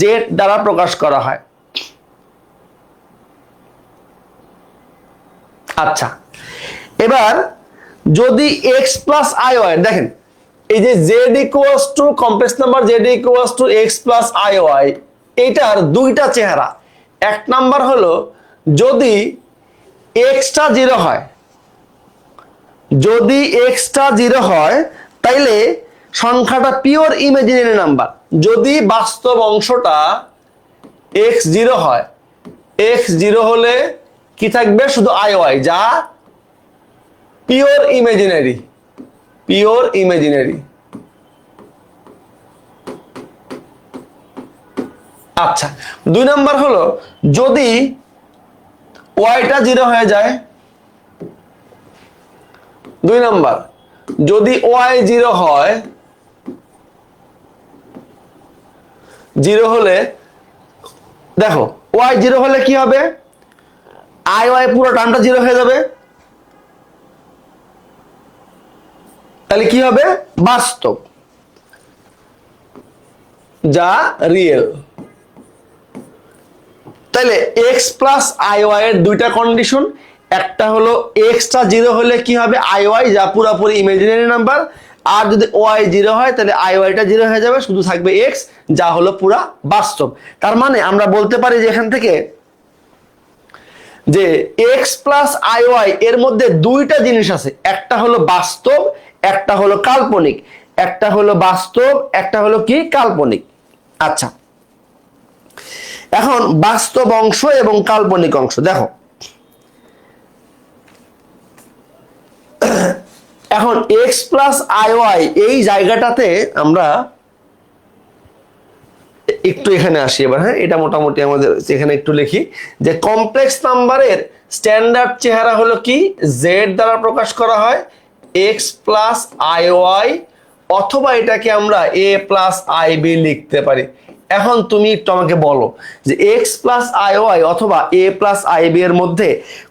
জেড দ্বারা প্রকাশ করা হয়। আচ্ছা, এবার যদি এক্স প্লাস আই ওয়াই, দেখেন এই যে z equals to complex number z equals to x plus i y, এইটার দুইটা চেহারা। এক নাম্বার হলো যদি এক্সটা 0 হয়, যদি এক্সটা 0 হয় তাইলে সংখ্যাটা পিওর ইমাজিনারি নাম্বার। যদি বাস্তব অংশটা এক্স 0 হয়, এক্স 0 হলে কি থাকবে? শুধু আই ওয়াই, যা পিওর ইমাজিনারি, পিওর ইমাজিনারি। আচ্ছা, 2 নাম্বার হলো যদি ওয়াইটা 0 হয়ে যায়। 2 নাম্বার, যদি ওয়াই 0 হয়, 0 হলে দেখো ওয়াই 0 হলে কি হবে? আই ওয়াই পুরো টার্মটা 0 হয়ে যাবে। তাহলে কি হবে? বাস্তব, যা রিয়েল। তাহলে এক্স প্লাস আই ওয়াই এর দুইটা কন্ডিশন, একটা হলো এক্সটা 0 হলে কি হবে? আই ওয়াই, যা পুরোপুরি ইমাজিনারি নাম্বার। আর যদি ওয়াই 0 হয় তাহলে আই ওয়াইটা 0 হয়ে যাবে, শুধু থাকবে এক্স, যা হলো পুরা বাস্তব। তার মানে আমরা বলতে পারি যে এখান থেকে যে এক্স প্লাস আই ওয়াই এর মধ্যে দুইটা জিনিস আছে, একটা হলো বাস্তব, একটা হলো কাল্পনিক। একটা হলো বাস্তব, একটা হলো কি? কাল্পনিক। আচ্ছা, এখন বাস্তব অংশ এবং কাল্পনিক অংশ দেখো। এখন এক্স প্লাস আই ওয়াই এই জায়গাটাতে আমরা একটু এখানে আসি এবার। হ্যাঁ, এটা মোটামুটি আমাদের এখানে একটু লিখি যে কমপ্লেক্স নাম্বারের স্ট্যান্ডার্ড চেহারা হলো কি? জেড দ্বারা প্রকাশ করা হয়, এক্স প্লাস আই ওয়াই, অথবা এটাকে আমরা এ প্লাস আই বি লিখতে পারি। এখন তুমি একটু আমাকে বলো যে এক্স প্লাস আই ওয়াই অথবা এ প্লাস আই বি এর মধ্যে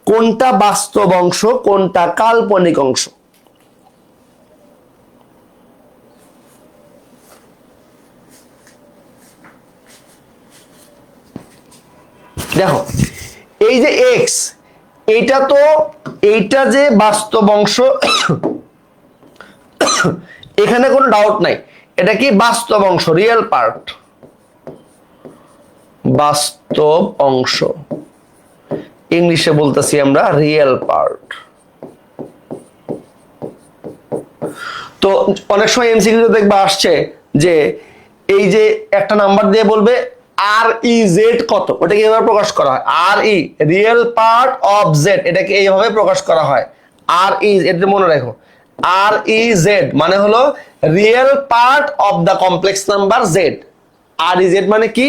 কোনটা বাস্তব অংশ, কোনটা কাল্পনিক অংশ? দেখো এই যে এক্স, এইটা তো, এইটা যে বাস্তব অংশ এখানে কোনো ডাউট নাই, এটা কি বাস্তব অংশ, রিয়েল পার্ট, বাস্তব অংশ। ইংলিশে বলতেছি আমরা রিয়েল পার্ট। তো অনেক সময় এমসিকিউতে দেখবা আসছে যে এই যে একটা নাম্বার দিয়ে বলবে আর ই জেড কত, ওটাকে এইভাবে প্রকাশ করা হয়। আর ই রিয়েল পার্ট অফ জেড, এটাকে এইভাবে প্রকাশ করা হয়। আর ই, এটা মনে রাখো, আর ই জেড মানে হলো real part of the complex number z. R e z মানে কি?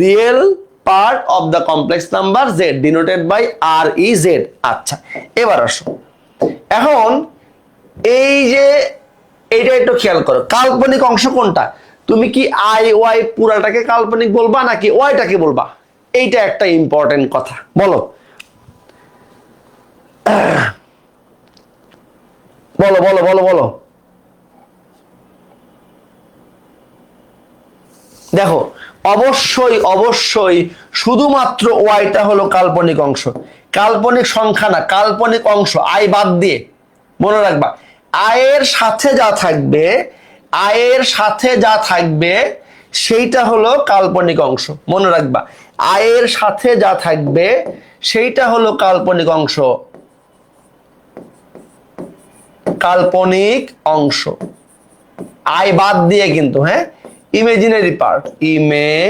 Real part of the complex number z, denoted by R e z. আচ্ছা, এবার আসো, এখন এই যে এইটা একটু খেয়াল করো, কাল্পনিক অংশ কোনটা? তুমি কি আই ওয়াই পুরাটাকে কাল্পনিক বলবা নাকি ওয়াইটাকে বলবা? এইটা একটা ইম্পর্টেন্ট কথা, বলো। বলো বলো বলো বলো। দেখো অবশ্যই অবশ্যই শুধুমাত্র ওয়াইটা হলো কাল্পনিক অংশ, কাল্পনিক সংখ্যা না, কাল্পনিক অংশ, আই বাদ দিয়ে। মনে রাখবা আয়ের সাথে যা থাকবে, আয়ের সাথে যা থাকবে সেইটা হলো কাল্পনিক অংশ। মনে রাখবা আয়ের সাথে যা থাকবে সেইটা হলো কাল্পনিক অংশ, কাল্পনিক অংশ, আয় বাদ দিয়ে কিন্তু, হ্যাঁ, ইমেজিনারি পার্ট, ইমেজিনারি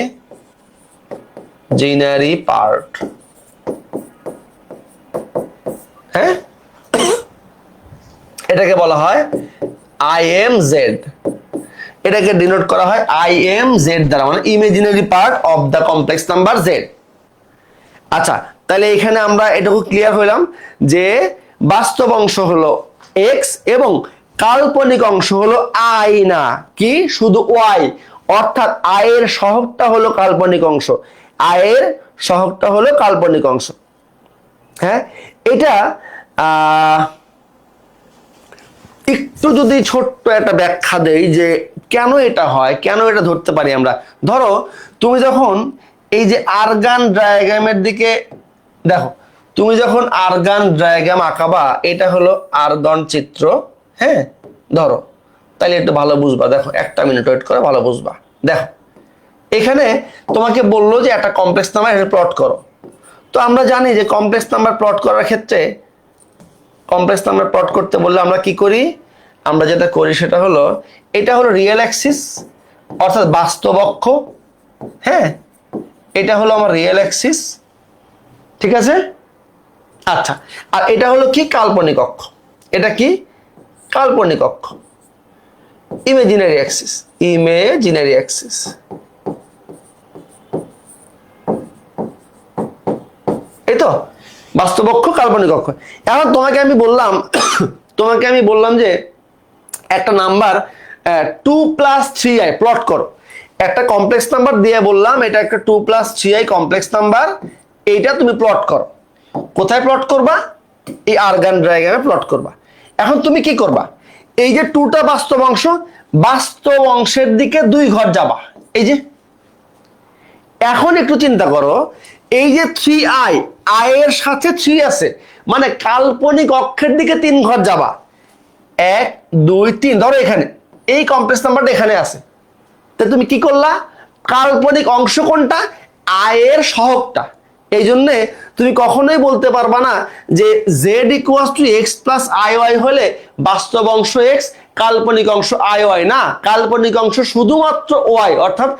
পার্ট, হ্যাঁ, এটাকে বলা হয় IMZ, এটাকে ডিনোট করা হয় IMZ দ্বারা, মানে imaginary part of the complex number Z। আচ্ছা, তাহলে এখানে আমরা এটুকু ক্লিয়ার হইলাম যে বাস্তব অংশ হলো x এবং কাল্পনিক অংশ হলো I না, কি শুধু y, অর্থাৎ I এর সহগটা হলো কাল্পনিক অংশ, I এর সহগটা হলো কাল্পনিক অংশ। হ্যাঁ, এটা একটু যদি ছোট্ট একটা ব্যাখ্যা দেই যে কেন এটা হয়, কেন এটা ধরতে পারি আমরা। ধরো তুমি যখন এই যে আরগান ডায়াগ্রামের দিকে দেখো, তুমি যখন আরগান ডায়াগ্রাম আঁকাবা, এটা হলো আরগন চিত্র, হ্যাঁ, ধরো, তাহলে একটু ভালো বুঝবা। দেখো একটা মিনিট ওয়েট করে ভালো বুঝবা। দেখো এখানে তোমাকে বললো যে একটা কমপ্লেক্স নাম্বার এটা প্লট করো। তো আমরা জানি যে কমপ্লেক্স নাম্বার প্লট করার ক্ষেত্রে, কমপ্লেক্স নাম্বার প্লট করতে বললে আমরা কি করি, আমরা যেটা করি সেটা হলো, এটা হলো রিয়েল অ্যাক্সিস অর্থাৎ বাস্তব অক্ষ, হ্যাঁ, এটা হলো আমার রিয়েল অ্যাক্সিস, ঠিক আছে। আচ্ছা, আর এটা হলো কি কাল্পনিক অক্ষ, এটা কি কাল্পনিক অক্ষ, ইমেজিনারি অ্যাক্সিস, ইমেজিনারি অ্যাক্সিস। এই তো বাস্তব অক্ষ, কাল্পনিক অক্ষ। এখন তোমাকে আমি বললাম যে একটা নাম্বার 2+3i প্লট করো, একটা কমপ্লেক্স নাম্বার দিয়ে বললাম এটা একটা 2+3i কমপ্লেক্স নাম্বার, এইটা তুমি প্লট করো। কোথায় প্লট করবা? এই আরগান ডায়াগ্রামে প্লট করবা। এখন তুমি কি করবা, এই যে 2টা বাস্তব অংশ, বাস্তব অংশের দিকে 2 ঘর যাবা, এই যে। এখন একটু চিন্তা করো, এই যে 3i, i এর সাথে 3 আছে, মানে কাল্পনিক অক্ষের দিকে 3 ঘর যাবা, 1 2 3। ধরো এখানে এই কমপ্লেক্স নাম্বারটা এখানে আছে, তো তুমি কি করলা, কাল্পনিক অংশ কোনটা, i এর সহগটা। এই জন্য তুমি কখনোই বলতে পারবা না যে z = x + iy হলে বাস্তব অংশ x, কাল্পনিক অংশ iy না, কাল্পনিক অংশ শুধুমাত্র y, অর্থাৎ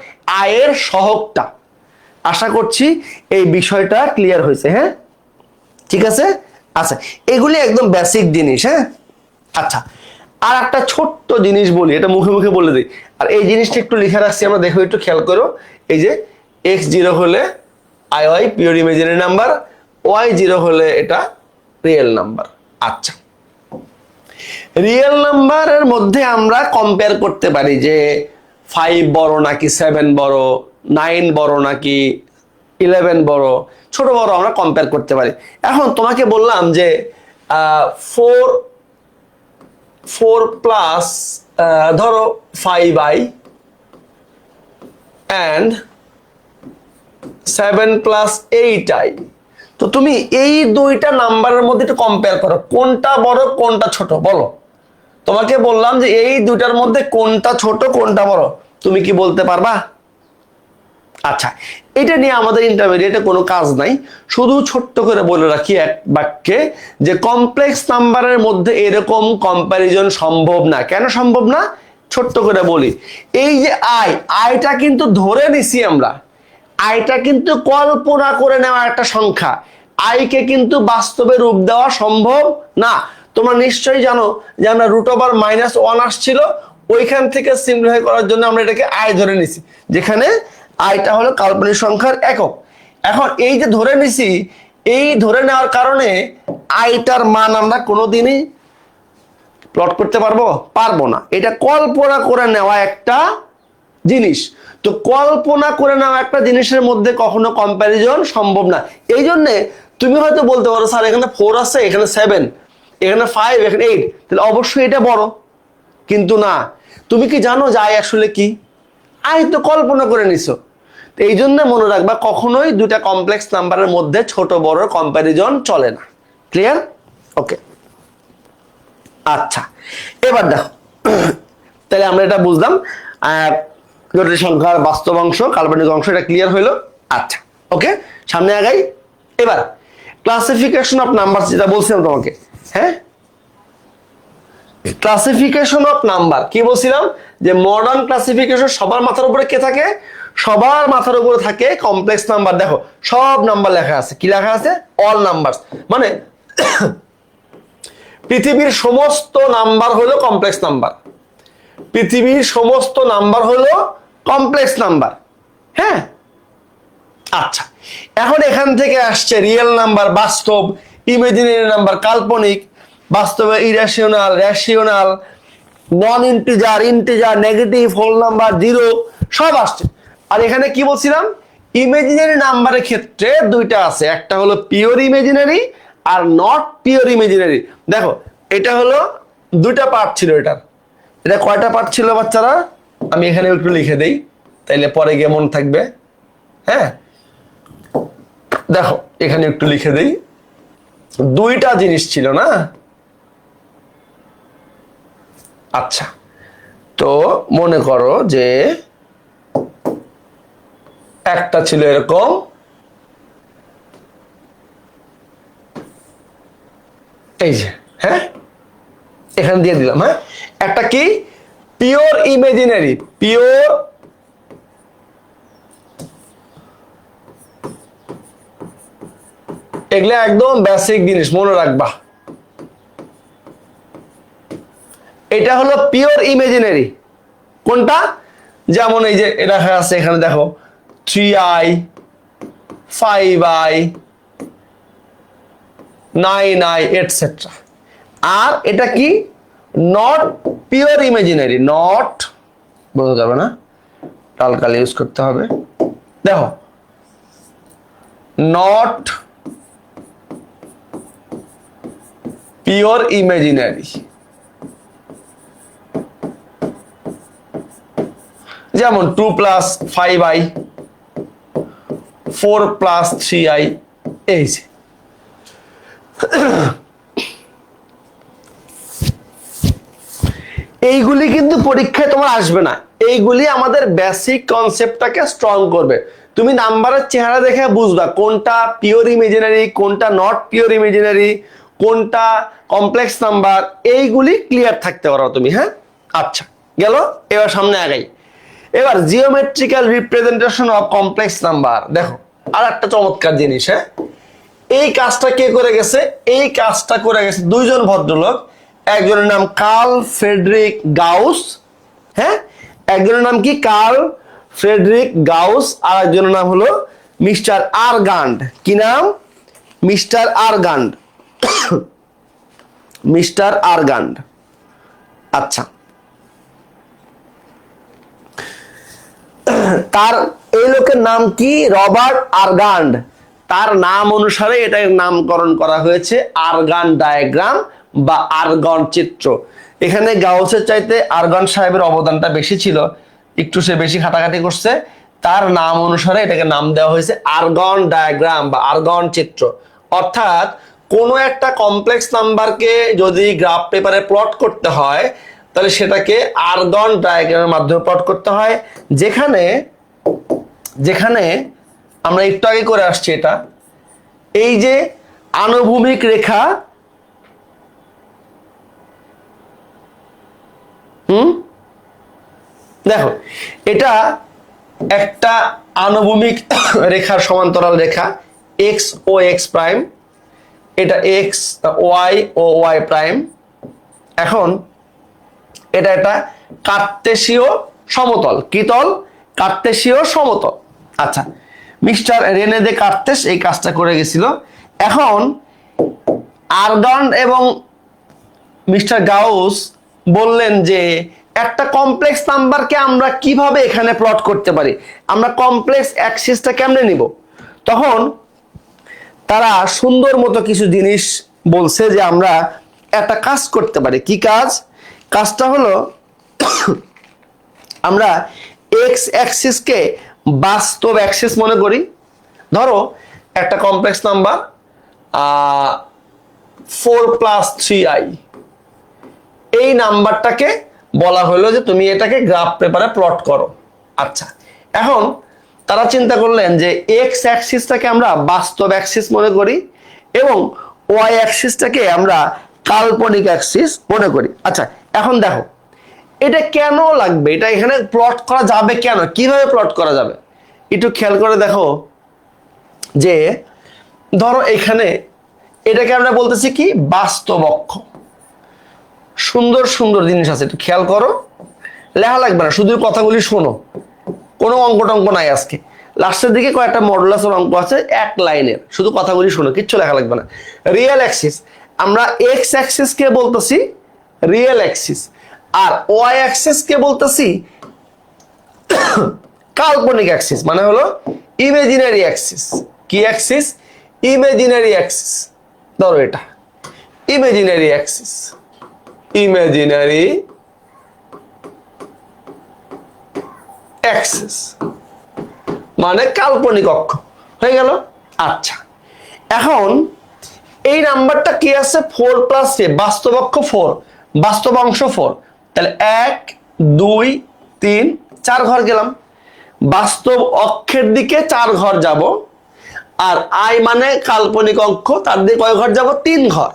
i এর সহগটা। আশা করছি এই বিষয়টা ক্লিয়ার হয়েছে, হ্যাঁ, ঠিক আছে। আচ্ছা, এগুলি একদম বেসিক জিনিস, হ্যাঁ। আচ্ছা, আর একটা ছোট্ট জিনিস বলি, এটা মুখে মুখে বলে দিই, আর এই জিনিসটা একটু লিখে রাখছি আমরা, দেখো একটু খেয়াল করো। এই যে x0 হলে iy pure imaginary number, y0 হলে এটা রিয়েল নাম্বার। আচ্ছা, রিয়েল নাম্বারের মধ্যে আমরা কম্পেয়ার করতে পারি যে 5 বড় নাকি 7 বড়, 9 বড় নাকি 11 বড়, ছোট বড় আমরা কম্পেয়ার করতে পারি। এখন তোমাকে বললাম যে 4 প্লাস ধরো 5i and 7 প্লাস 8i, তো তুমি এই দুইটা নাম্বারের মধ্যে একটু কম্পেয়ার করো, কোনটা বড় কোনটা ছোট বলো। তোমাকে বললাম যে এই দুইটার মধ্যে কোনটা ছোট কোনটা বড়, তুমি কি বলতে পারবা? আচ্ছা, এটা নিয়ে আমাদের ইন্টারমিডিয়েটে কোনো কাজ নাই, শুধু ছোট্ট করে বলে রাখি এক বাক্যে যে কমপ্লেক্স নাম্বারের মধ্যে এরকম কম্প্যারিজন সম্ভব না। কেন সম্ভব না, ছোট্ট করে বলি। এই যে আইটা কিন্তু ধরে নিছি আমরা, আইটা কিন্তু কল্পনা করে নেওয়া একটা সংখ্যা, আইকে কিন্তু বাস্তবে রূপ দেওয়া সম্ভব না। তোমরা নিশ্চয়ই জানো যে আমরা √1 আসছিল, ওইখান থেকে সিম্পলিফাই করার জন্য আমরা এটাকে আই ধরে নিছি, যেখানে আইটা হলো কাল্পনিক সংখ্যার একক। এখন এই যে ধরে নিছি, এই ধরে নেওয়ার কারণে আইটার মান আমরা কোনোদিনই প্লট করতে পারবো না। এটা কল্পনা করে নেওয়া একটা জিনিস, তো কল্পনা করে নেওয়া একটা জিনিসের মধ্যে কখনো কম্প্যারিজন সম্ভব না। এই জন্যে তুমি হয়তো বলতে পারো স্যার এখানে 4 আছে, এখানে 7, এখানে 5, এখানে 8, তাহলে অবশ্যই এটা বড়। কিন্তু না, তুমি কি জানো যে আই আসলে কি? আই তো কল্পনা করে নিছো। তো এই জন্য মনে রাখবা, কখনোই দুটা কমপ্লেক্স নাম্বারের মধ্যে ছোট বড় কম্প্যারিজন চলে না। ক্লিয়ার? ওকে, আচ্ছা এবার দেখো, তাহলে আমরা এটা বুঝলাম জটিল সংখ্যার বাস্তব অংশ, কাল্পনিক অংশ, এটা ক্লিয়ার হইলো। আচ্ছা ওকে, সামনে আগাই। এবার ক্লাসিফিকেশন অফ নাম্বার, যেটা বলছিলাম তোমাকে, হ্যাঁ, ক্লাসিফিকেশন অফ নাম্বার কি বলছিলাম? যে মডার্ন ক্লাসিফিকেশন সবার মাথার উপরে কে থাকে? সবার মাথার উপরে থাকে কমপ্লেক্স নাম্বার। দেখো সব নাম্বার লেখা আছে, কি লেখা আছে? All numbers. মানে পৃথিবীর সমস্ত নাম্বার হলো কমপ্লেক্স নাম্বার, পৃথিবীর সমস্ত নাম্বার হলো কমপ্লেক্স নাম্বার। হ্যাঁ, আচ্ছা এখন এখান থেকে আসছে রিয়েল নাম্বার, বাস্তব, ইমাজিনারি নাম্বার, কাল্পনিক, বাস্তবে irrational, rational, non integer, integer, negative, whole number, zero, সব আসছে। আর এখানে কি বলছিলাম? ইমাজিনারি নাম্বারের ক্ষেত্রে দুইটা আছে, একটা হলো pure imaginary are not pure imaginary. দেখো এটা হলো দুইটা পার্ট ছিল এটার। এটা কয়টা পার্ট ছিল বাচ্চারা? আমি এখানে একটু লিখে দেই, তাইলে পরে গিয়ে মনে থাকবে। হ্যাঁ, দেখো এখানে একটু লিখে দেই, দুইটা জিনিস ছিল না? আচ্ছা, তো মনে করো যে একটা ছিল এরকম, এই যে, হ্যাঁ এখানে দিয়ে দিলাম। হ্যাঁ, একটা কি পিওর ইমাজিনারি, পিওর এগুলা একদম বেসিক জিনিস মনে রাখবা। এটা হলো পিওর ইমাজিনারি। কোনটা? যেমন এই যে এটা আছে এখানে দেখো 3i, 5i, 9i এটসেট্রা। আর এটা কি? নট পিওর ইমাজিনারি, নট, বোঝা যাবে না, টালকাল ইউজ করতে হবে। দেখো নট পিওর ইমাজিনারি, যেমন 2 + 5i, 4 + 3i, এই যে এইগুলি কিন্তু পরীক্ষায় তোমার আসবে না। এইগুলি আমাদের বেসিক কনসেপ্টটাকে স্ট্রং করবে। তুমি নাম্বারের চেহারা দেখে বুঝবা কোনটা পিওর ইমাজিনারি, কোনটা নট পিওর ইমাজিনারি, কোনটা কমপ্লেক্স নাম্বার, এইগুলি ক্লিয়ার থাকতে পারো তুমি। হ্যাঁ, আচ্ছা গেল। এবার সামনে আগাই। এবার geometrical representation of complex number. দেখো আর একটা চমৎকার জিনিস। হ্যাঁ, এই কাজটা কে করে গেছে? এই কাজটা করে গেছে দুইজন ভদ্রলোক। একজনের নাম কার্ল ফ্রেডরিক গাউস। হ্যাঁ, একজনের নাম কি? Curl Friedrich Gauss. আর একজনের নাম হলো মিস্টার আরগান্ড। কি নাম? মিস্টার আরগান্ড। মিস্টার আরগান্ড। আচ্ছা, তার এই লোকের নাম কি? রবার্ট আরগান্ড। তার নাম অনুসারে এটার নামকরণ করা হয়েছে আরগান ডায়াগ্রাম বা আরগন চিত্র। এখানে গাউসের চাইতে আরগন সাহেবের অবদানটা বেশি ছিল, একটু সে বেশি খাটাখাটি করছে। তার নাম অনুসারে এটাকে নাম দেওয়া হয়েছে আরগন ডায়াগ্রাম বা আরগন চিত্র। অর্থাৎ কোনো একটা কমপ্লেক্স নাম্বারকে যদি গ্রাফ পেপারে প্লট করতে হয়, তাহলে সেটাকে আরগন ডায়াগ্রামের মাধ্যমে প্লট করতে হয়। যেখানে যেখানে আমরা একটু আগে করে আসছি, এটা এই যে আনুভূমিক রেখা, দেখো এটা একটা আনুভূমিক রেখার সমান্তরাল রেখা, এক্স ও এক্স প্রাইম, এটা এক্স ওয়াই ও ওয়াই প্রাইম। এখন এটা একটা কার্তেশীয় সমতল। কি তল? কার্তেশীয় সমতল। আচ্ছা, মিস্টার রেনে দে কার্তেস এই কাজটা করে গেছিল। এখন আরগান্ড এবং মিস্টার গাউস বললেন যে একটা কমপ্লেক্স নাম্বারকে আমরা কিভাবে এখানে প্লট করতে পারি, আমরা কমপ্লেক্স অ্যাক্সিসটা কেমনে নিব। তখন তারা সুন্দর মতো কিছু জিনিস বলছে যে আমরা একটা কাজ করতে পারি। কি কাজ? কাজটা হলো আমরা এক্স অ্যাক্সিসকে বাস্তব অ্যাক্সিস মনে করি। ধরো একটা কমপ্লেক্স নাম্বার 4+3i, এই নাম্বারটাকে বলা হলো যে তুমি এটাকে গ্রাফ পেপারে প্লট করো। আচ্ছা, এখন তারা চিন্তা করলেন যে এক্স অ্যাক্সিসটাকে আমরা বাস্তব অ্যাক্সিস মনে করি এবং ওয়াই অ্যাক্সিসটাকে আমরা কাল্পনিক অ্যাক্সিস মনে করি। আচ্ছা, এখন দেখো এটা কেন লাগবে, এটা এখানে প্লট করা যাবে কেন, কিভাবে প্লট করা যাবে একটু খেয়াল করে দেখো। যে ধরো এখানে এটাকে আমরা বলতেছি কি বাস্তব অক্ষ। সুন্দর সুন্দর জিনিস আছে, একটু খেয়াল করো, লেখা লাগবে না, শুধু কথাগুলি শোনো, কোনো অঙ্ক টঙ্ক নাই আজকে। লাস্টের দিকে কয়েকটা মডুলাসের অঙ্ক আছে এক লাইনের, শুধু কথাগুলি শোনো, কিচ্ছু লেখা লাগবে না। রিয়েল অ্যাক্সিস, আমরা এক্স অ্যাক্সিস কে বলতেছি রিয়েল অ্যাক্সিস, আর ওয়াই অ্যাক্সিস কে বলতেছি কাল্পনিক অ্যাক্সিস, মানে হলো ইমাজিনারি অ্যাক্সিস। কি অ্যাক্সিস? Imaginary Axis. ধরো এটা ইমাজিনারি অ্যাক্সিস, ইমাজিনারি অ্যাক্সিস মানে কাল্পনিক অক্ষ হয়ে গেল। আচ্ছা, এখন এই নাম্বারটা কি আছে 4+3, বাস্তব অক্ষ 4, বাস্তব অংশ 4, তাহলে 1 2 3 4 ঘর গেলাম, বাস্তব অক্ষের দিকে 4 ঘর যাব, আর আই মানে কাল্পনিক অক্ষ, তার দিকে কয় ঘর যাব? 3 ঘর।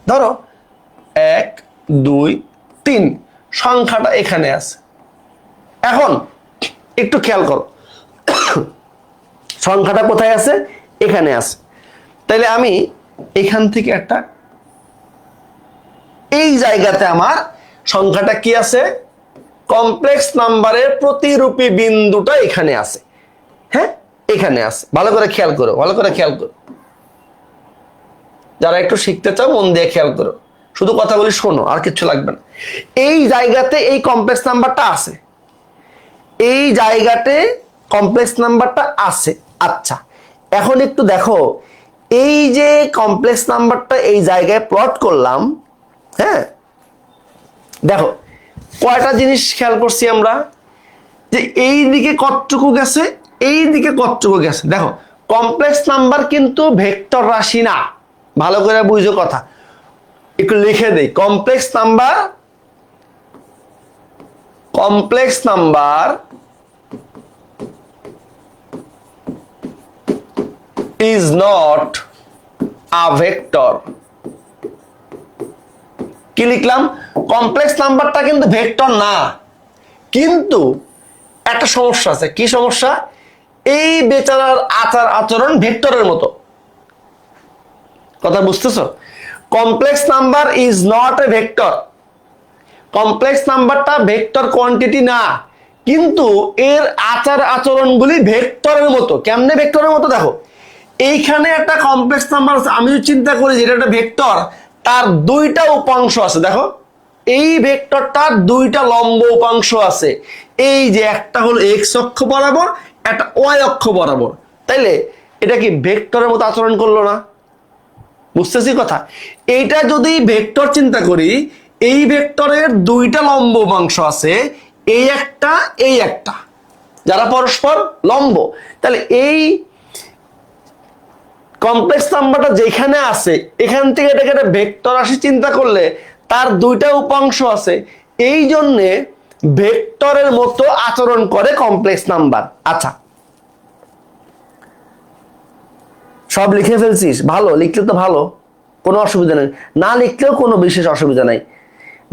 ধরো 1 2 3 সংখ্যাটা এখানে আছে। এখন একটু খেয়াল করো সংখ্যাটা কোথায় আছে? এখানে আছে। তাহলে আমি এখান থেকে একটা, এই জায়গাতে আমার সংখ্যাটা কি আছে? কমপ্লেক্স নাম্বারের প্রতিরূপী বিন্দুটা এখানে আছে। হ্যাঁ, এখানে আছে। ভালো করে খেয়াল করো, ভালো করে খেয়াল করো, যারা একটু শিখতে চাও মন দিয়ে খেয়াল করো, শুধু কথাগুলি শোনো, আর কিছু লাগবে না। এই জায়গাতে এই কমপ্লেক্স নাম্বারটা আছে, এই জায়গাতে কমপ্লেক্স নাম্বারটা আছে। আচ্ছা, এখন একটু দেখো, এই যে কমপ্লেক্স নাম্বারটা এই জায়গায় প্লট করলাম, হ্যাঁ দেখো কয়টা জিনিস খেয়াল করছি আমরা, যে এই দিকে কতটুকু গেছে, এই দিকে কতটুকু গেছে। দেখো কমপ্লেক্স নাম্বার কিন্তু ভেক্টর রাশি না, ভালো করে বুঝো কথা, একটু লিখে দেই। Complex number is not a vector। কি লিখলাম? কমপ্লেক্স নাম্বারটা কিন্তু ভেক্টর না, কিন্তু একটা সমস্যা আছে। কি সমস্যা? এই বেচারার আচার আচরণ ভেক্টরের মতো। কথা বুঝতেছো? Complex number is not a vector, complex নাম্বারটা ভেক্টর কোয়ান্টিটি না, কিন্তু এর আচার আচরণগুলি ভেক্টরের মতো। কেমনে ভেক্টরের মতো? দেখো এইখানে একটা কমপ্লেক্স নাম্বার আছে, আমি চিন্তা করি যে এটা একটা ভেক্টর, তার দুইটা উপাংশ আছে। দেখো এই ভেক্টরটার দুইটা লম্ব উপাংশ আছে, এই যে একটা হলো এক্স অক্ষ বরাবর, একটা ওয়াই অক্ষ বরাবর। তাইলে এটা কি ভেক্টরের মতো আচরণ করলো না? বুঝতেছি কথা? এইটা যদি ভেক্টর চিন্তা করি, এই ভেক্টরের দুইটা লম্ব উপাংশ আছে, এই একটা এই একটা, যারা পরস্পর লম্ব। তাহলে এই কমপ্লেক্স নাম্বারটা যেখানে আছে, এখান থেকে এটাকে একটা ভেক্টর রাশি চিন্তা করলে তার দুইটা উপাংশ আছে, এই জন্যে ভেক্টরের মতো আচরণ করে কমপ্লেক্স নাম্বার। আচ্ছা, সব লিখে ফেলছিস? ভালো, লিখলে তো ভালো, কোনো অসুবিধা নেই। না লিখলেও কোনো বিশেষ অসুবিধা নাই,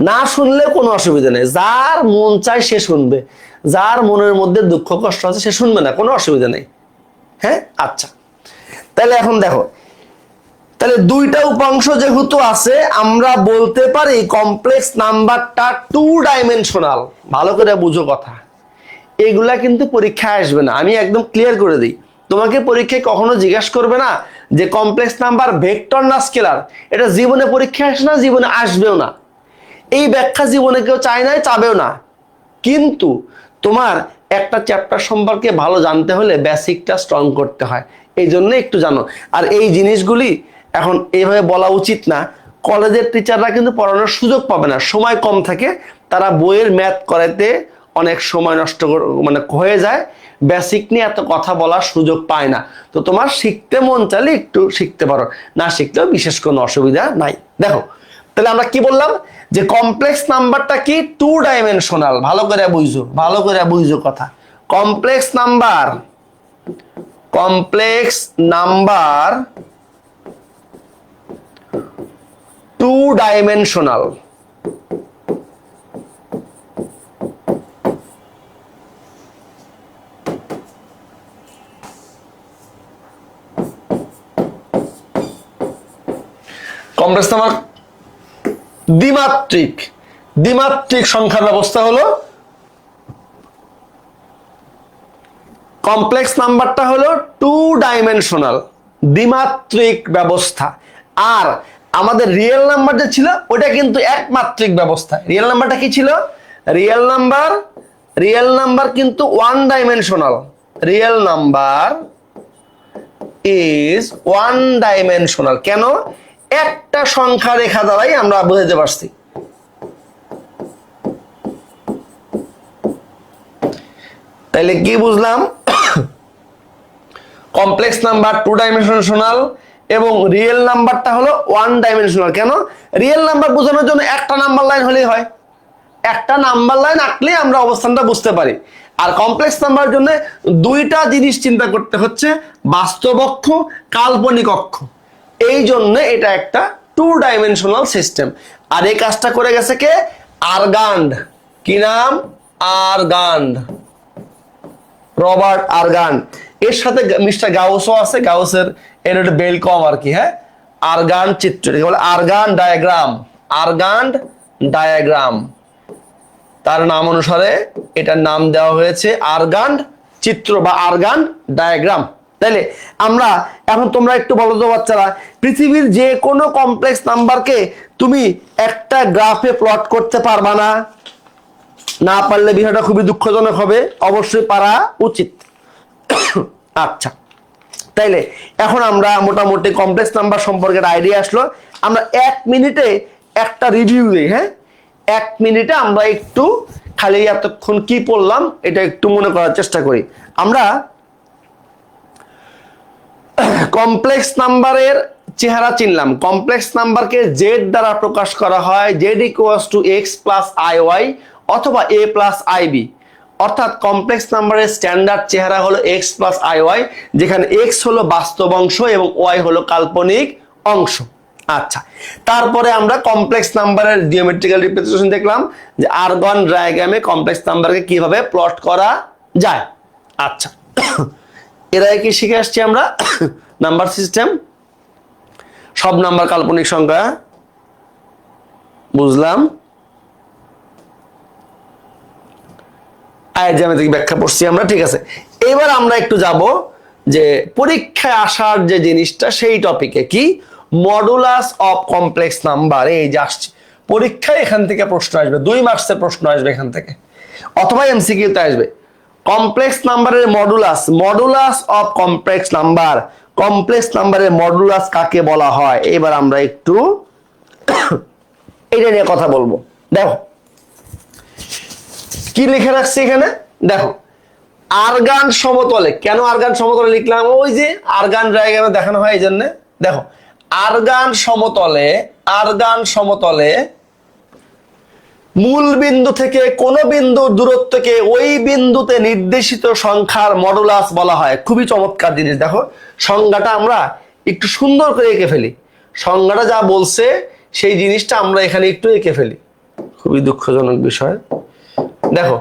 না শুনলেও কোনো অসুবিধা নেই। যার মন চায় সে শুনবে, যার মনের মধ্যে দুঃখ কষ্ট আছে সে শুনবে না, কোনো অসুবিধা নেই। হ্যাঁ, আচ্ছা, তাহলে এখন দেখো, তাহলে দুইটা উপাংশ যেহেতু আছে, আমরা বলতে পারি কমপ্লেক্স নাম্বারটা 2 ডাইমেনশনাল। ভালো করে বুঝো কথা, এগুলা কিন্তু পরীক্ষায় আসবে না, আমি একদম ক্লিয়ার করে দিই। তোমাকে পরীক্ষায় কখনো জিজ্ঞাসা করবে না যে কমপ্লেক্স নাম্বার ভেক্টর না স্কেলার, এটা জীবনে পরীক্ষায় আসে না, জীবনে আসবেও না। এই ব্যাখ্যা জীবনে কেউ চায় না, চাবেও না। কিন্তু তোমার একটা চ্যাপ্টার সম্পর্কে ভালো জানতে হলে বেসিকটা স্ট্রং করতে হয়, এই জন্য একটু জানো। আর এই জিনিসগুলি এখন এইভাবে বলা উচিত না, কলেজের টিচাররা কিন্তু পড়ানোর সুযোগ পাবে না, সময় কম থাকে, তারা বইয়ের ম্যাথ করাতে অনেক সময় নষ্ট মানে হয়ে যায়, বেসিক নিয়ে এত কথা বলার সুযোগ পায় না। তো তোমার শিখতে মন চাইলে একটু শিখতে পারো, না শিখলেও বিশেষ কোনো অসুবিধা নাই। দেখো তাহলে আমরা কি বললাম যে কমপ্লেক্স নাম্বারটা কি, 2 ডাইমেনশনাল। ভালো করে বুঝো, ভালো করে বুঝো কথা। Complex number 2 dimensional. Complex number দ্বিমাত্রিক সংখ্যার ব্যবস্থা হলো, কমপ্লেক্স নাম্বারটা হলো 2 ডাইমেনশনাল, দ্বিমাত্রিক ব্যবস্থা। আর আমাদের রিয়েল নাম্বার যে ছিল ওটা কিন্তু একমাত্রিক ব্যবস্থা। রিয়েল নাম্বারটা কি ছিল? রিয়েল নাম্বার কিন্তু 1 dimensional. Real number is 1 dimensional. কেন? একটা সংখ্যা রেখা দ্বারাই আমরা বুঝাতে পারছি। তাইলে কি বুঝলাম? কমপ্লেক্স নাম্বার 2 ডাইমেনশনাল এবং রিয়েল নাম্বারটা হলো 1 ডাইমেনশনাল। কেন? রিয়েল নাম্বার বোঝানোর জন্য একটা নাম্বার লাইন হলেই হয়, একটা নাম্বার লাইন আঁকলেই আমরা অবস্থানটা বুঝতে পারি। আর কমপ্লেক্স নাম্বারের জন্য দুইটা জিনিস চিন্তা করতে হচ্ছে, বাস্তব অক্ষ, কাল্পনিক অক্ষ। এই জন্য এটা একটা 2 ডাইমেনশনাল সিস্টেম। আর এই কাজটা করে গেছে কে? আরগান্ড। কি নাম? আরগান্ড, রবার্ট আরগান্ড। এর সাথে মিস্টার গাউসও আছে, গাউসের এর একটা বেল কম আর কি। হ্যাঁ, আরগান্ড চিত্র, বলে আরগান্ড ডায়াগ্রাম। আরগান্ড ডায়াগ্রাম, তার নাম অনুসারে এটার নাম দেওয়া হয়েছে আরগান্ড চিত্র বা আরগান্ড ডায়াগ্রাম। তাইলে আমরা এখন, তোমরা একটু বলো তো বাচ্চারা, পৃথিবীর যে কোনো কমপ্লেক্স নাম্বারকে তুমি একটা গ্রাফে প্লট করতে পারবা না? না পারলে বিষয়টা খুবই দুঃখজনক হবে, অবশ্যই পারা উচিত। আচ্ছা, তাইলে এখন আমরা মোটামুটি কমপ্লেক্স নাম্বার সম্পর্কে আইডিয়া আসলো। আমরা 1 মিনিটে একটা রিভিউ দিই। হ্যাঁ, 1 মিনিটে আমরা একটু খালি এতক্ষণ কি পড়লাম এটা একটু মনে করার চেষ্টা করি। আমরা কমপ্লেক্স নাম্বারের চেহারা চিনলাম। কমপ্লেক্স নাম্বারকে জেড দ্বারা প্রকাশ করা হয়, z equals to x plus i y অথবা এ প্লাস আই বি। অর্থাৎ কমপ্লেক্স নাম্বারের স্ট্যান্ডার্ড চেহারা হলো এক্স প্লাস আই ওয়াই, যেখানে এক্স হলো বাস্তব অংশ এবং ওয়াই হলো কাল্পনিক অংশ। আচ্ছা, তারপরে আমরা কমপ্লেক্স নাম্বারের জিওমেট্রিক্যাল রিপ্রেজেন্টেশন দেখলাম, যে আরগন ডায়াগ্রামে কমপ্লেক্স নাম্বারকে কিভাবে প্লট করা যায়। আচ্ছা, এর আগে কি শিখে আসছি আমরা? নাম্বার সিস্টেম, সব নাম্বার কাল্পনিক সংখ্যা বুঝলাম, আয়ের জ্যামিতিক ব্যাখ্যা পড়ছি আমরা, ঠিক আছে। এবার আমরা একটু যাব যে পরীক্ষায় আসার যে জিনিসটা, সেই টপিকে কি, মডুলাস অফ কমপ্লেক্স নাম্বার। এই যে আসছে পরীক্ষায়, এখান থেকে প্রশ্ন আসবে, 2 মার্কসের প্রশ্ন আসবে এখান থেকে, অথবা এমসিকিউতে আসবে। কমপ্লেক্স নাম্বারের modulus, modulus of complex number, complex নাম্বারের মডুলাস কাকে বলা হয়? এবার আমরা একটু এটা নিয়ে কথা বলবো। দেখো কি লিখে রাখছি এখানে, দেখো আরগান সমতলে। কেন আরগান সমতলে লিখলাম? ওই যে আরগান ডায়াগ্রামে দেখানো হয়, এই জন্য। দেখো আরগান সমতলে মূল বিন্দু থেকে কোন বিন্দুর দূরত্বকে ওই বিন্দুতে নির্দেশিত সংখ্যার মডুলাস বলা হয়। খুবই চমৎকার জিনিস। দেখো সংজ্ঞাটা আমরা একটু সুন্দর করে এঁকে ফেলি, সংজ্ঞাটা যা বলছে সেই জিনিসটা আমরা এখানে একটু এঁকে ফেলি, খুবই দুঃখজনক বিষয়। দেখো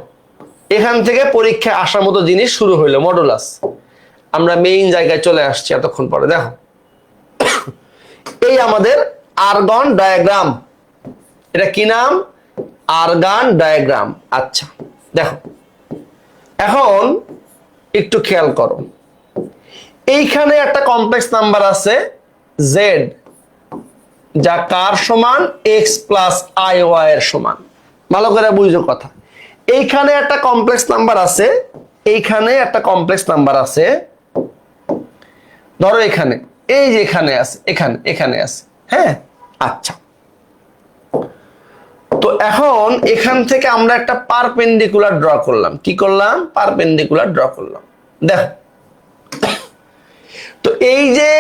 এখান থেকে পরীক্ষায় আসার মতো জিনিস শুরু হইলো, মডুলাস। আমরা মেইন জায়গায় চলে আসছি এতক্ষণ পরে। দেখো এই আমাদের আরগন ডায়াগ্রাম, এটা কি নাম? আরগান ডায়াগ্রাম। আচ্ছা দেখো, এখন একটু খেয়াল করো, এইখানে একটা কমপ্লেক্স নাম্বার আছে জেড, যা কার সমান? এক্স প্লাস আই ওয়াই এর সমান। ভালো করে বুঝো কথা। এইখানে একটা কমপ্লেক্স নাম্বার আছে, এইখানে একটা কমপ্লেক্স নাম্বার আছে, ধরো এখানে, এই যে এখানে আছে, এখানে আছে, হ্যাঁ। আচ্ছা, তো এখন এখান থেকে আমরা একটা পারপেন্ডিকুলার ড্র করলাম। কি করলাম? পারপেন্ডিকুলার ড্র করলাম। দেখো, তো এই যে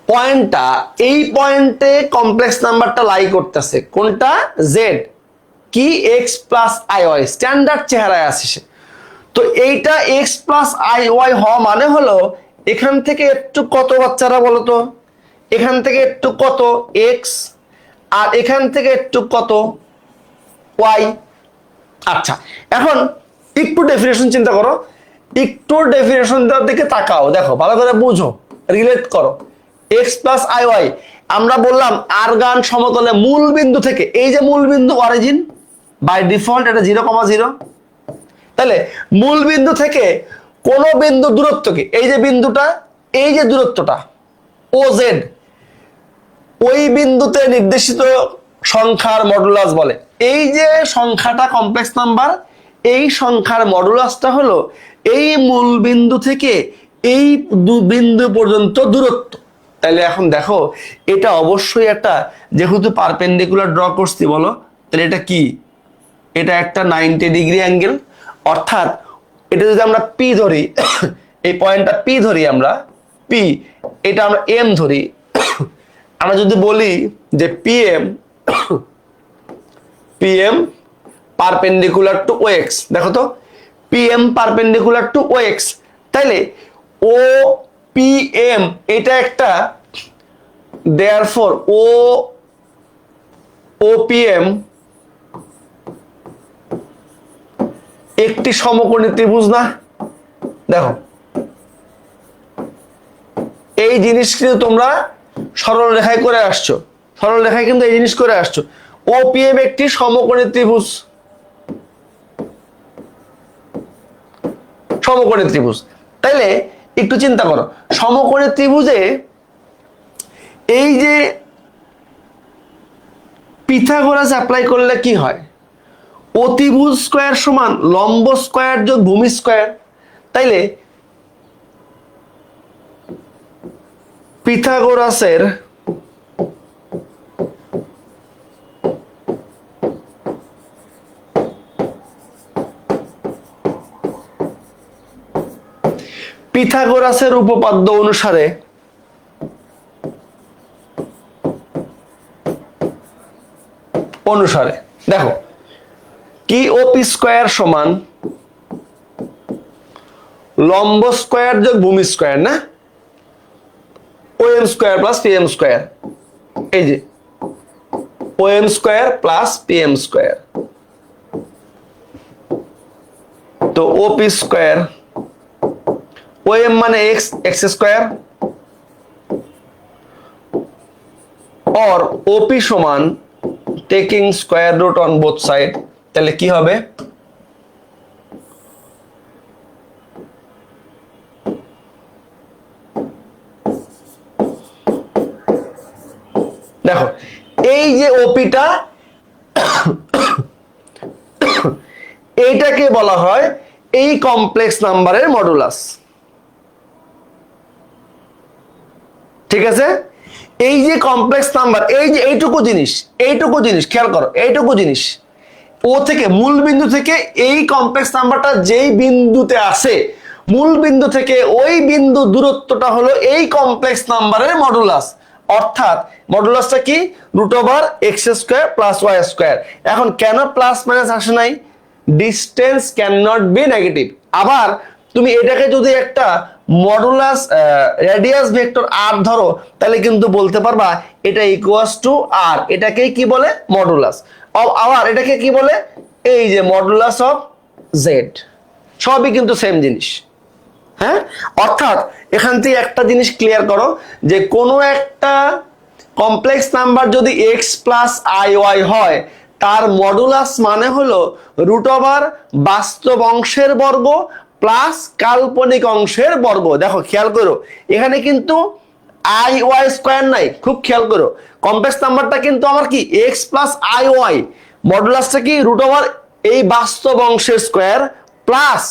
পয়েন্টটা, এই পয়েন্টে কমপ্লেক্স নাম্বারটা লাই করতেছে কোনটা? জেড। কি? X plus i y, standard চেহারায় আসে সে। তো এইটা এক্স প্লাস আই ওয়াই হওয়া মানে হলো এখান থেকে একটু কত বাচ্চারা বলো তো? এখান থেকে একটু কত? এক্স, আর এখান থেকে একটু কত? ওয়াই। আচ্ছা, এখন একটু ডেফিনেশন চিন্তা করো, একটু ডেফিনেশন দেওয়ার দিকে তাকাও, দেখো ভালো করে বুঝো, রিলেট করো। এক্স প্লাস আই ওয়াই, আমরা বললাম আরগান সমতলে মূল বিন্দু থেকে, এই যে মূল বিন্দু অরিজিন, বাই ডিফল্ট এটা 0,0, তাহলে মূল বিন্দু থেকে কোন বিন্দু দূরত্বকে, এই যে বিন্দুটা, এই যে দূরত্বটা ও জেড, ওই বিন্দুতে নির্দেশিত সংখ্যার মডুলাস বলে। এই যে সংখ্যাটা কমপ্লেক্স নাম্বার, এই সংখ্যার মডুলাসটা হলো এই মূল বিন্দু থেকে এই বিন্দু পর্যন্ত দূরত্ব। তাহলে এখন দেখো, এটা অবশ্যই একটা, যেহেতু পারপেন্ডিকুলার ড্র করছি বলো, তাহলে এটা কি? এটা একটা 90 ডিগ্রি অ্যাঙ্গেল। অর্থাৎ এটা যদি আমরা পি ধরি, এই পয়েন্টটা পি ধরি, আমরা পি, এটা আমরা এম ধরি, আমরা যদি বলি যে PM, PM perpendicular to O X, দেখো তো, PM perpendicular to O X, তাইলে ও পিএম এটা একটা, দেয়ারফর ও পিএম একটি সমকোণী ত্রিভুজ না? দেখো, এই জিনিস কিন্তু তোমরা সরল রেখায় করে আসছো, সরল রেখায় কিন্তু এই জিনিস করে আসছো। ও পিএম একটি সমকোণী ত্রিভুজ, সমকোণী ত্রিভুজ। তাইলে একটু চিন্তা করো, সমকোণী ত্রিভুজে এই যে পিথাগোরাস অ্যাপ্লাই করলে কি হয়? অতিভুজ স্কয়ার সমান লম্ব স্কয়ার যোগ ভূমি স্কয়ার। তাইলে পিথাগোরাসের উপপাদ্য অনুসারে দেখো, কি ওপি স্কয়ার সমান লম্ব স্কয়ার যোগ ভূমি স্কয়ার, না? O M square plus P M square, এই যে O M square plus P M square, তো ওপি স্কয়ার, ও এম মানে এক্স, এক্স স্কয়ার, और ओपी সমান taking square root on both side. তাহলে কি হবে? দেখো, এই যে ওপিটা, এইটাকে বলা হয় এই কমপ্লেক্স নাম্বারের মডুলাস। ঠিক আছে? এই যে কমপ্লেক্স নাম্বার, এই যে এইটুকু জিনিস খেয়াল করো, এইটুকু জিনিস ও থেকে, মূল বিন্দু থেকে এই কমপ্লেক্স নাম্বারটা যেই বিন্দুতে আসে, মূল বিন্দু থেকে ওই বিন্দু দূরত্বটা হলো এই কমপ্লেক্স নাম্বারের মডুলাস। অর্থাৎ মডুলাসটা কি? Root over x square plus y square. এখন কেন প্লাস মাইনাস আসে নাই? Distance can not be negative. আবার তুমি এটাকে যদি একটা মডুলাস রেডিয়াস ভেক্টর আর ধরো, তাহলে কিন্তু বলতে পারবা এটা ইকুয়ালস টু আর, এটাকে কি বলে? মডুলাস। আবার এটাকে কি বলে? এই যে মডুলাস অফ জেড। সবই কিন্তু সেম জিনিস, হ্যাঁ? অর্থাৎ এখান থেকে একটা জিনিস ক্লিয়ার করো, যে কোনো একটা কমপ্লেক্স নাম্বার যদি এক্স প্লাস আই ওয়াই হয়, তার মডুলাস মানে হলো রুট ওভার বাস্তব অংশের বর্গ প্লাস কাল্পনিক অংশের বর্গ। দেখো খেয়াল করো, এখানে কিন্তু আই ওয়াই স্কয়ার নাই, খুব খেয়াল করো। কমপ্লেক্স নাম্বারটা কিন্তু আমার কি? এক্স প্লাস আই ওয়াই, মডুলাসটা কি? রুট ওভার এই বাস্তব অংশের স্কোয়ার প্লাস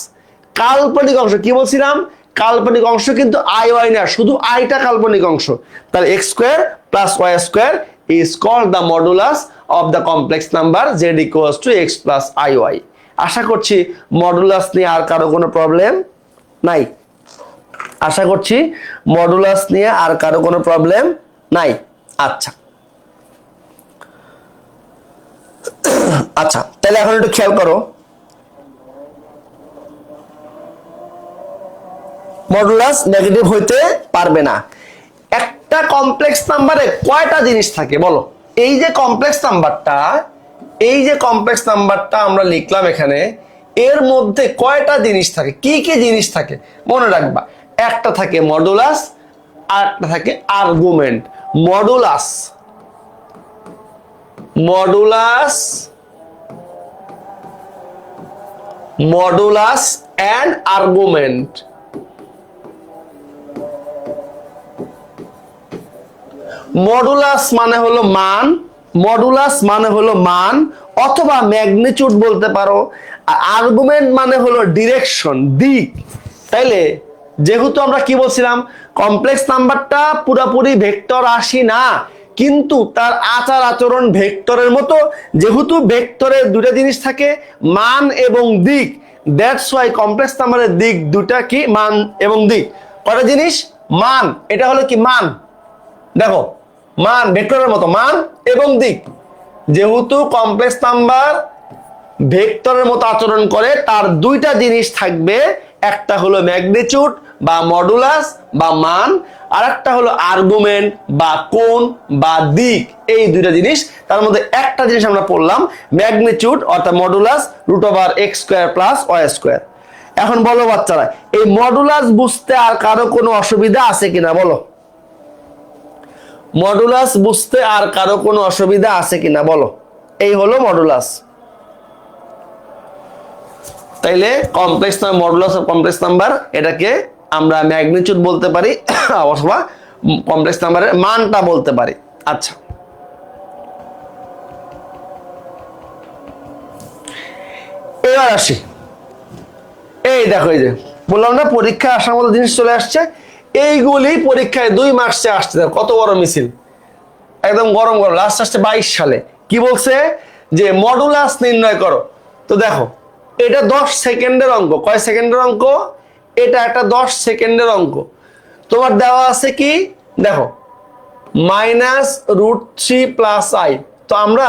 কাল্পনিক অংশ, কি বলছিলাম কাল্পনিক অংশ কিন্তু আই ওয়াই না, শুধু আইটা কাল্পনিক অংশ, তাহলে x square plus y square is called the modulus of the complex number z equals to x plus i y. আশা করছি মডুলাস নিয়ে আর কারো কোনো প্রবলেম নাই, আশা করছি মডুলাস নিয়ে আর কারো কোনো প্রবলেম নাই। আচ্ছা আচ্ছা, তাহলে এখন একটু খেয়াল করো, মডুলাস নেগেটিভ হইতে পারবে না। একটা কমপ্লেক্স নাম্বারে কয়টা জিনিস থাকে বলো? এই যে কমপ্লেক্স নাম্বারটা আমরা লিখলাম এখানে, এর মধ্যে কয়টা জিনিস থাকে, কি কি জিনিস থাকে মনে রাখবা। একটা থাকে মডুলাস, আর একটা থাকে argument. Modulus and argument। Modulus মানে হলো মান অথবা ম্যাগনিটিউড বলতে পারো, আর আর্গুমেন্ট মানে হলো ডিরেকশন, দিক। তাইলে যেহেতু আমরা কি বলছিলাম, কমপ্লেক্স নাম্বারটা পুরোপুরি ভেক্টর রাশি না, কিন্তু তার আচার আচরণ ভেক্টরের মতো। যেহেতু ভেক্টরে দুটো জিনিস থাকে, মান এবং দিক, দ্যাটস ওয়াই কমপ্লেক্স নাম্বারের দিক দুটা কি, মান এবং দিক। কয়টা জিনিস? মান, এটা হলো কি মান, দেখো মান ভেক্টরের মতো, মান এবং দিক। যেহেতু কমপ্লেক্স নাম্বার ভেক্টরের মতো আচরণ করে, তার দুইটা জিনিস থাকবে, একটা হলো ম্যাগনিটিউড বা মডুলাস বা মান, আর একটা হলো আর্গুমেন্ট বা কোণ বা দিক। এই দুইটা জিনিস, তার মধ্যে একটা জিনিস আমরা পড়লাম ম্যাগনিটিউড অর্থাৎ modulus √x² plus y square. এখন বলো বাচ্চারা, এই মডুলাস বুঝতে আর কারো কোনো অসুবিধা আছে কিনা বলো? মডুলাস বুঝতে আর কারো কোনো অসুবিধা আছে কিনা বলো? এই হলো মডুলাস। তাইলে complex number, modulus of complex number, এটাকে আমরা ম্যাগনিটিউড বলতে পারি অথবা কমপ্লেক্স নাম্বারের মানটা বলতে পারি। আচ্ছা, এবার আসি, এই দেখো, এই যে বললাম না পরীক্ষায় আসার মতো জিনিস চলে আসছে, এইগুলি পরীক্ষায় 2 মার্কসে আসছে। কত বড় মিছিল, একদম গরম গরম। লাস্ট আসছে 22 সালে, কি বলছে যে মডুলাস নির্ণয় করো। তো দেখো, এটা 10 সেকেন্ডের অঙ্ক। কয় সেকেন্ডের অঙ্ক? এটা একটা 10 সেকেন্ডের অঙ্ক। তোমার দেওয়া আছে কি দেখো, -√3 প্লাস আই। তো আমরা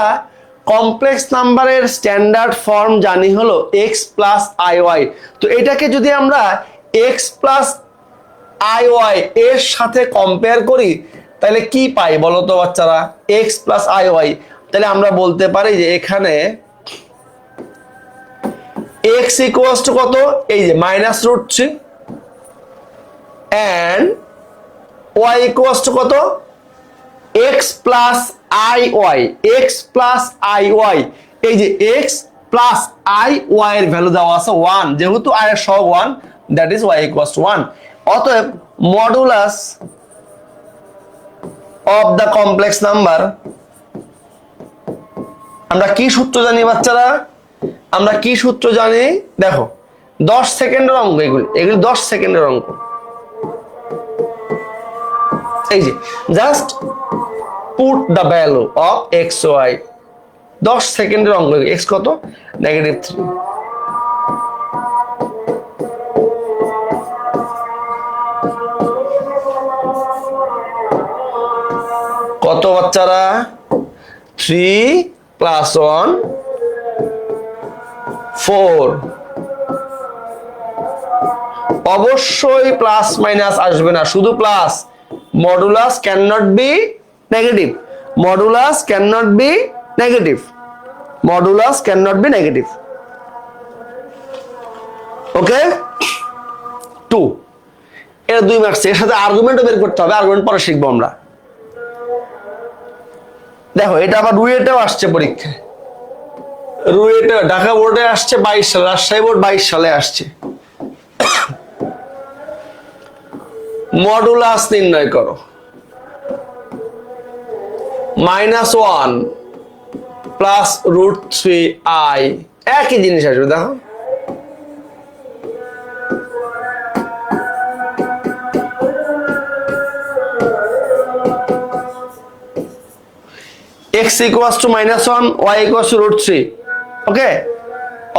কমপ্লেক্স নাম্বারের স্ট্যান্ডার্ড ফর্ম জানি হলো x প্লাস আই ওয়াই। তো এটাকে যদি আমরা x প্লাস আই ওয়াই এর সাথে কম্পেয়ার করি, তাহলে কি পাই বলো তো বাচ্চারা? x plus i y. তাহলে আমরা বলতে পারি যে এখানে x ইকুয়ালস টু কত? এই যে -√3 and y ইকুয়ালস টু কত? x plus i y. x plus i y, এই যে x প্লাস আই ওয়াই এর ভ্যালু দেওয়া আছে 1, যেহেতু i এর সহগ 1, that is y equals to 1। অতএব modulus of the complex number, আমরা কি সূত্র জানি বাচ্চারা? আমরা কি সূত্র জানি? দেখো 10 সেকেন্ডের অঙ্ক, এগুলি 10 সেকেন্ডের অঙ্ক। এই যে just put the value of x y, 10 সেকেন্ডের অঙ্ক। x কত? -3। কত বাচ্চারা? 3 + 1 4। অবশ্যই প্লাস মাইনাস আসবে না, শুধু plus. Modulus can not be negative, modulus can not be negative, modulus can not be negative. Okay, 2 এর 2 মার্কস। এর সাথে আর্গুমেন্টও বের করতে হবে, আর্গুমেন্ট পরে শিখবো আমরা। দেখো এটা আবার রুয়েটেও আসছে পরীক্ষায়, রুয়েটে ঢাকা বোর্ডে আসছে 22 সালে, রাজশাহী বোর্ড 22 সালে আসছে। মডুলাস নির্ণয় করো। -1 + √3i একই জিনিস আসবে। দেখো x equals to -1, y equals to √3। ওকে,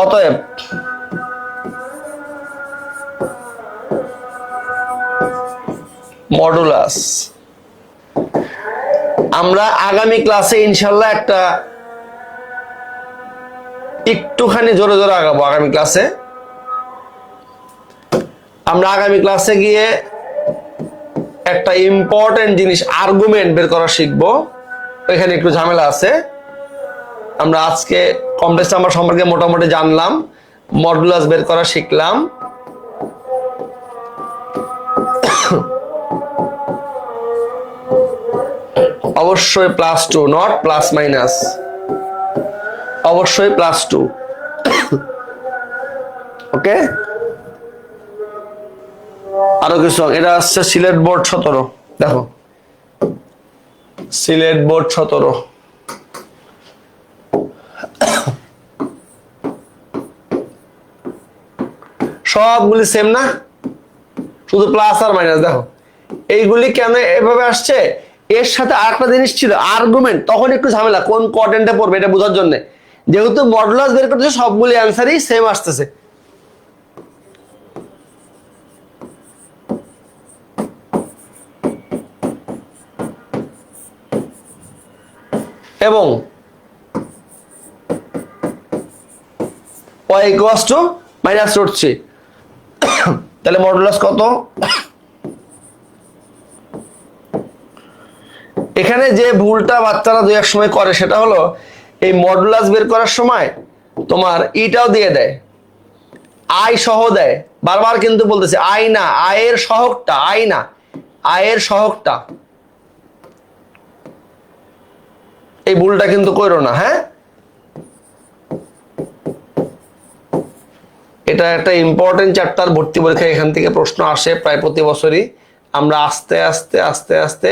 অতএব মডুলাস। আমরা আগামী ক্লাসে ইনশাল্লাহ একটা একটুখানি জোরে জোরে আগাবো। আগামী ক্লাসে আমরা গিয়ে একটা ইম্পর্টেন্ট জিনিস আর্গুমেন্ট বের করা শিখবো। এখানে একটু ঝামেলা আছে। আমরা আজকে কমপ্লেক্স নাম্বার সম্পর্কে মোটামুটি জানলাম, মডুলাস বের করা শিখলাম। অবশ্যই +2, নট +-, অবশ্যই +2। ওকে, আরো কিছু, এটা আসছে সিলেট বোর্ড 17। দেখো সিলেট বোর্ড 17, সবগুলি সেম না, শুধু প্লাস আর মাইনাস। দেখো এইগুলি কেন এভাবে আসছে, এর সাথে আরেকটা জিনিস ছিল আর্গুমেন্ট, তখন একটু ঝামেলা কোন কোয়াড্রেন্টে পড়বে এটা বোঝার জন্য। যেহেতু মডুলাস বের করতেছে সবগুলি অ্যান্সারই সেম আসতেছে। এবং y equals to -√3, তাহলে মডুলাস কত? এখানে যে ভুলটা বাচ্চারা দুই এক সময় করে সেটা হলো এই মডুলাস বের করার সময় তোমার ইটাও দিয়ে দেয়, আই সহ দেয়। বারবার কিন্তু বলতেছে আই না, আয়ের সহগটা, আই না, আয়ের সহগটা। এই ভুলটা কিন্তু করো না। হ্যাঁ, এটা একটা ইম্পর্টেন্ট চ্যাপ্টার, ভর্তি পরীক্ষা এখান থেকে প্রশ্ন আসে প্রায় প্রতি বছরই। আমরা আস্তে আস্তে আস্তে আস্তে,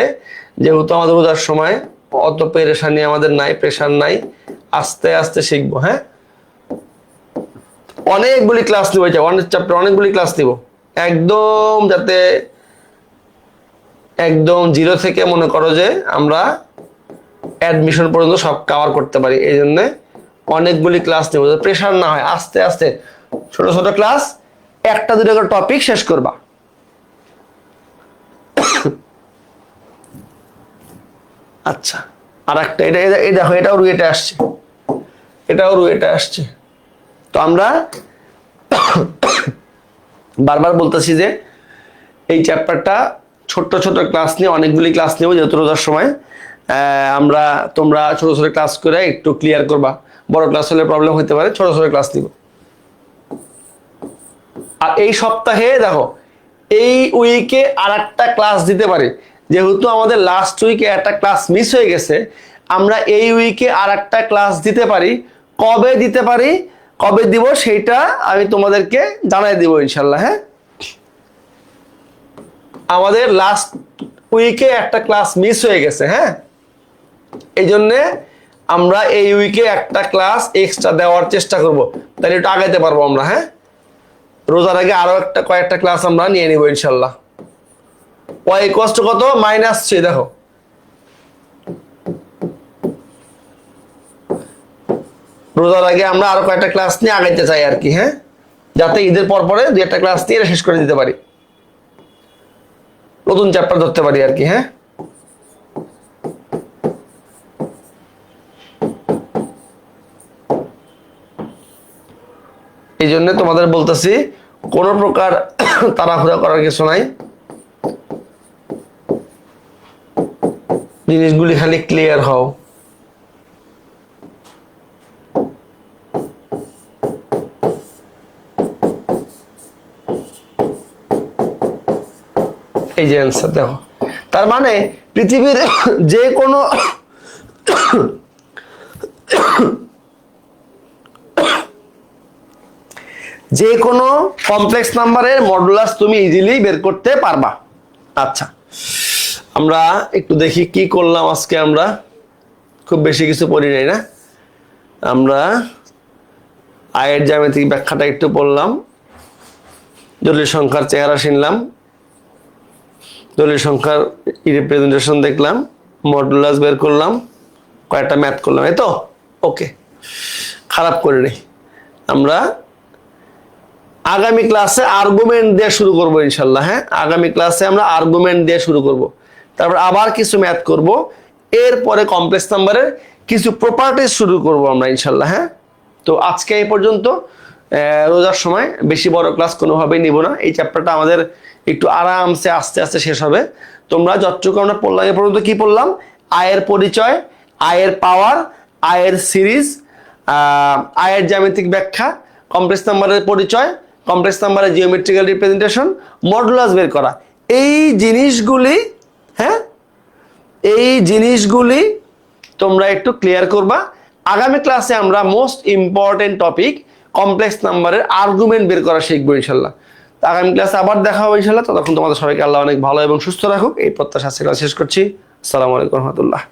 যেহেতু আমাদের বোঝার সময় অত পেরেশানি আমাদের নাই, প্রেশার নাই, আস্তে আস্তে শিখবো। হ্যাঁ, অনেকগুলি ক্লাস নিব, অনেক চ্যাপ্টার অনেকগুলি ক্লাস নিব, একদম যাতে একদম 0 থেকে মনে করো যে আমরা অ্যাডমিশন পর্যন্ত সব কভার করতে পারি। এই জন্য অনেকগুলি ক্লাস নেব, প্রেশার না হয়। আস্তে আস্তে ছোট ছোট ক্লাস, একটা দুটো করে টপিক শেষ করবা। আচ্ছা, আর একটা এই দেখো, এটাও রুয়েটে আসছে, এটাও রুয়েটে আসছে। তো আমরা বারবার বলতেছি যে এই চ্যাপ্টারটা ছোট্ট ছোট ক্লাস নিয়ে অনেকগুলি ক্লাস নেব, যেহেতু রোজার সময় তোমরা ছোট ছোট ক্লাস করে একটু ক্লিয়ার করবা। বড় ক্লাস হলে প্রবলেম হতে পারে, ছোট ছোট ক্লাস নিব। আর এই সপ্তাহে দেখো, এই উইকে আর একটা ক্লাস দিতে পারি, যেহেতু আমাদের লাস্ট উইকে একটা ক্লাস মিস হয়ে গেছে। আমরা এই উইকে আর একটা ক্লাস দিতে পারি। কবে দিতে পারি, কবে দিব সেইটা আমি তোমাদেরকে জানাই দিব ইনশাল্লাহ। হ্যাঁ, আমাদের লাস্ট উইকে একটা ক্লাস মিস হয়ে গেছে। হ্যাঁ, এই জন্যে আমরা এই উইকে একটা ক্লাস এক্সট্রা দেওয়ার চেষ্টা করব, তাহলে একটু আগাইতে পারবো আমরা। হ্যাঁ, রোজার আগে আরো কয়েকটা ক্লাস আমরা নিয়ে নিব ইনশাল্লাহ। y equals to কত? -3। দেখো রোজার আগে আমরা আরো কয়েকটা ক্লাস নিয়ে আগাইতে চাই আর কি। হ্যাঁ, যাতে ঈদের পর পরে 2-1টা ক্লাস নিয়ে শেষ করে দিতে পারি, নতুন চ্যাপ্টার ধরতে পারি আর কি। হ্যাঁ, এই জন্য তোমাদের বলতেছি কোন প্রকার তাড়াহুড়া করার কিছু নাই, জিনিসগুলি খালি ক্লিয়ার হও। এই যে অ্যান্সার দেখো, তার মানে পৃথিবীর যে কোনো যে কোনো কমপ্লেক্স নাম্বারের মডুলাস তুমি ইজিলি বের করতে পারবা। আচ্ছা, আমরা একটু দেখি কি করলাম আজকে। আমরা খুব বেশি কিছু পড়ি নাই না, আমরা আয়ের জ্যামিতিক ব্যাখ্যাটা একটু পড়লাম, জটিল সংখ্যার চেহারা শিখলাম, জটিল সংখ্যার রিপ্রেজেন্টেশন দেখলাম, মডুলাস বের করলাম, কয়েকটা ম্যাথ করলাম, এই তো ওকে, খারাপ করে নেই। আমরা আগামী ক্লাসে আর্গুমেন্ট দিয়ে শুরু করব ইনশাল্লাহ। হ্যাঁ, আগামী ক্লাসে আমরা আর্গুমেন্ট দিয়ে শুরু করব, তারপর আবার কিছু ম্যাথ করব, এরপরে কমপ্লেক্স নাম্বারের কিছু প্রপার্টিজ শুরু করব আমরা ইনশাল্লাহ। হ্যাঁ, তো আজকে এই পর্যন্ত। রোজার সময় বেশি বড় ক্লাস কোনোভাবেই নিব না, এই চ্যাপ্টারটা আমাদের একটু আরামসে আস্তে আস্তে শেষ হবে। তোমরা যতটুকু আমরা পড়লাম এ পর্যন্ত কি পড়লাম? আয়ের পরিচয়, আয়ের পাওয়ার, আয়ের সিরিজ, আয়ের জ্যামিতিক ব্যাখ্যা, কমপ্লেক্স নাম্বারের পরিচয়, কমপ্লেক্স নাম্বারের জিওমেট্রিক্যাল রিপ্রেজেন্টেশন, মডুলাস বের করা, এই জিনিসগুলি, হ্যাঁ এই জিনিসগুলি তোমরা একটু ক্লিয়ার করবা। আগামী ক্লাসে আমরা মোস্ট ইম্পর্টেন্ট টপিক কমপ্লেক্স নাম্বারের আর্গুমেন্ট বের করা শিখবো ইনশাল্লাহ। আগামী ক্লাসে আবার দেখা হবে ইনশাল্লাহ। ততক্ষণ তোমাদের সবাইকে আল্লাহ অনেক ভালো এবং সুস্থ রাখুক, এই প্রত্যাশা আজকে ক্লাস শেষ করছি। আসসালামু আলাইকুম রহমতুল্লাহ।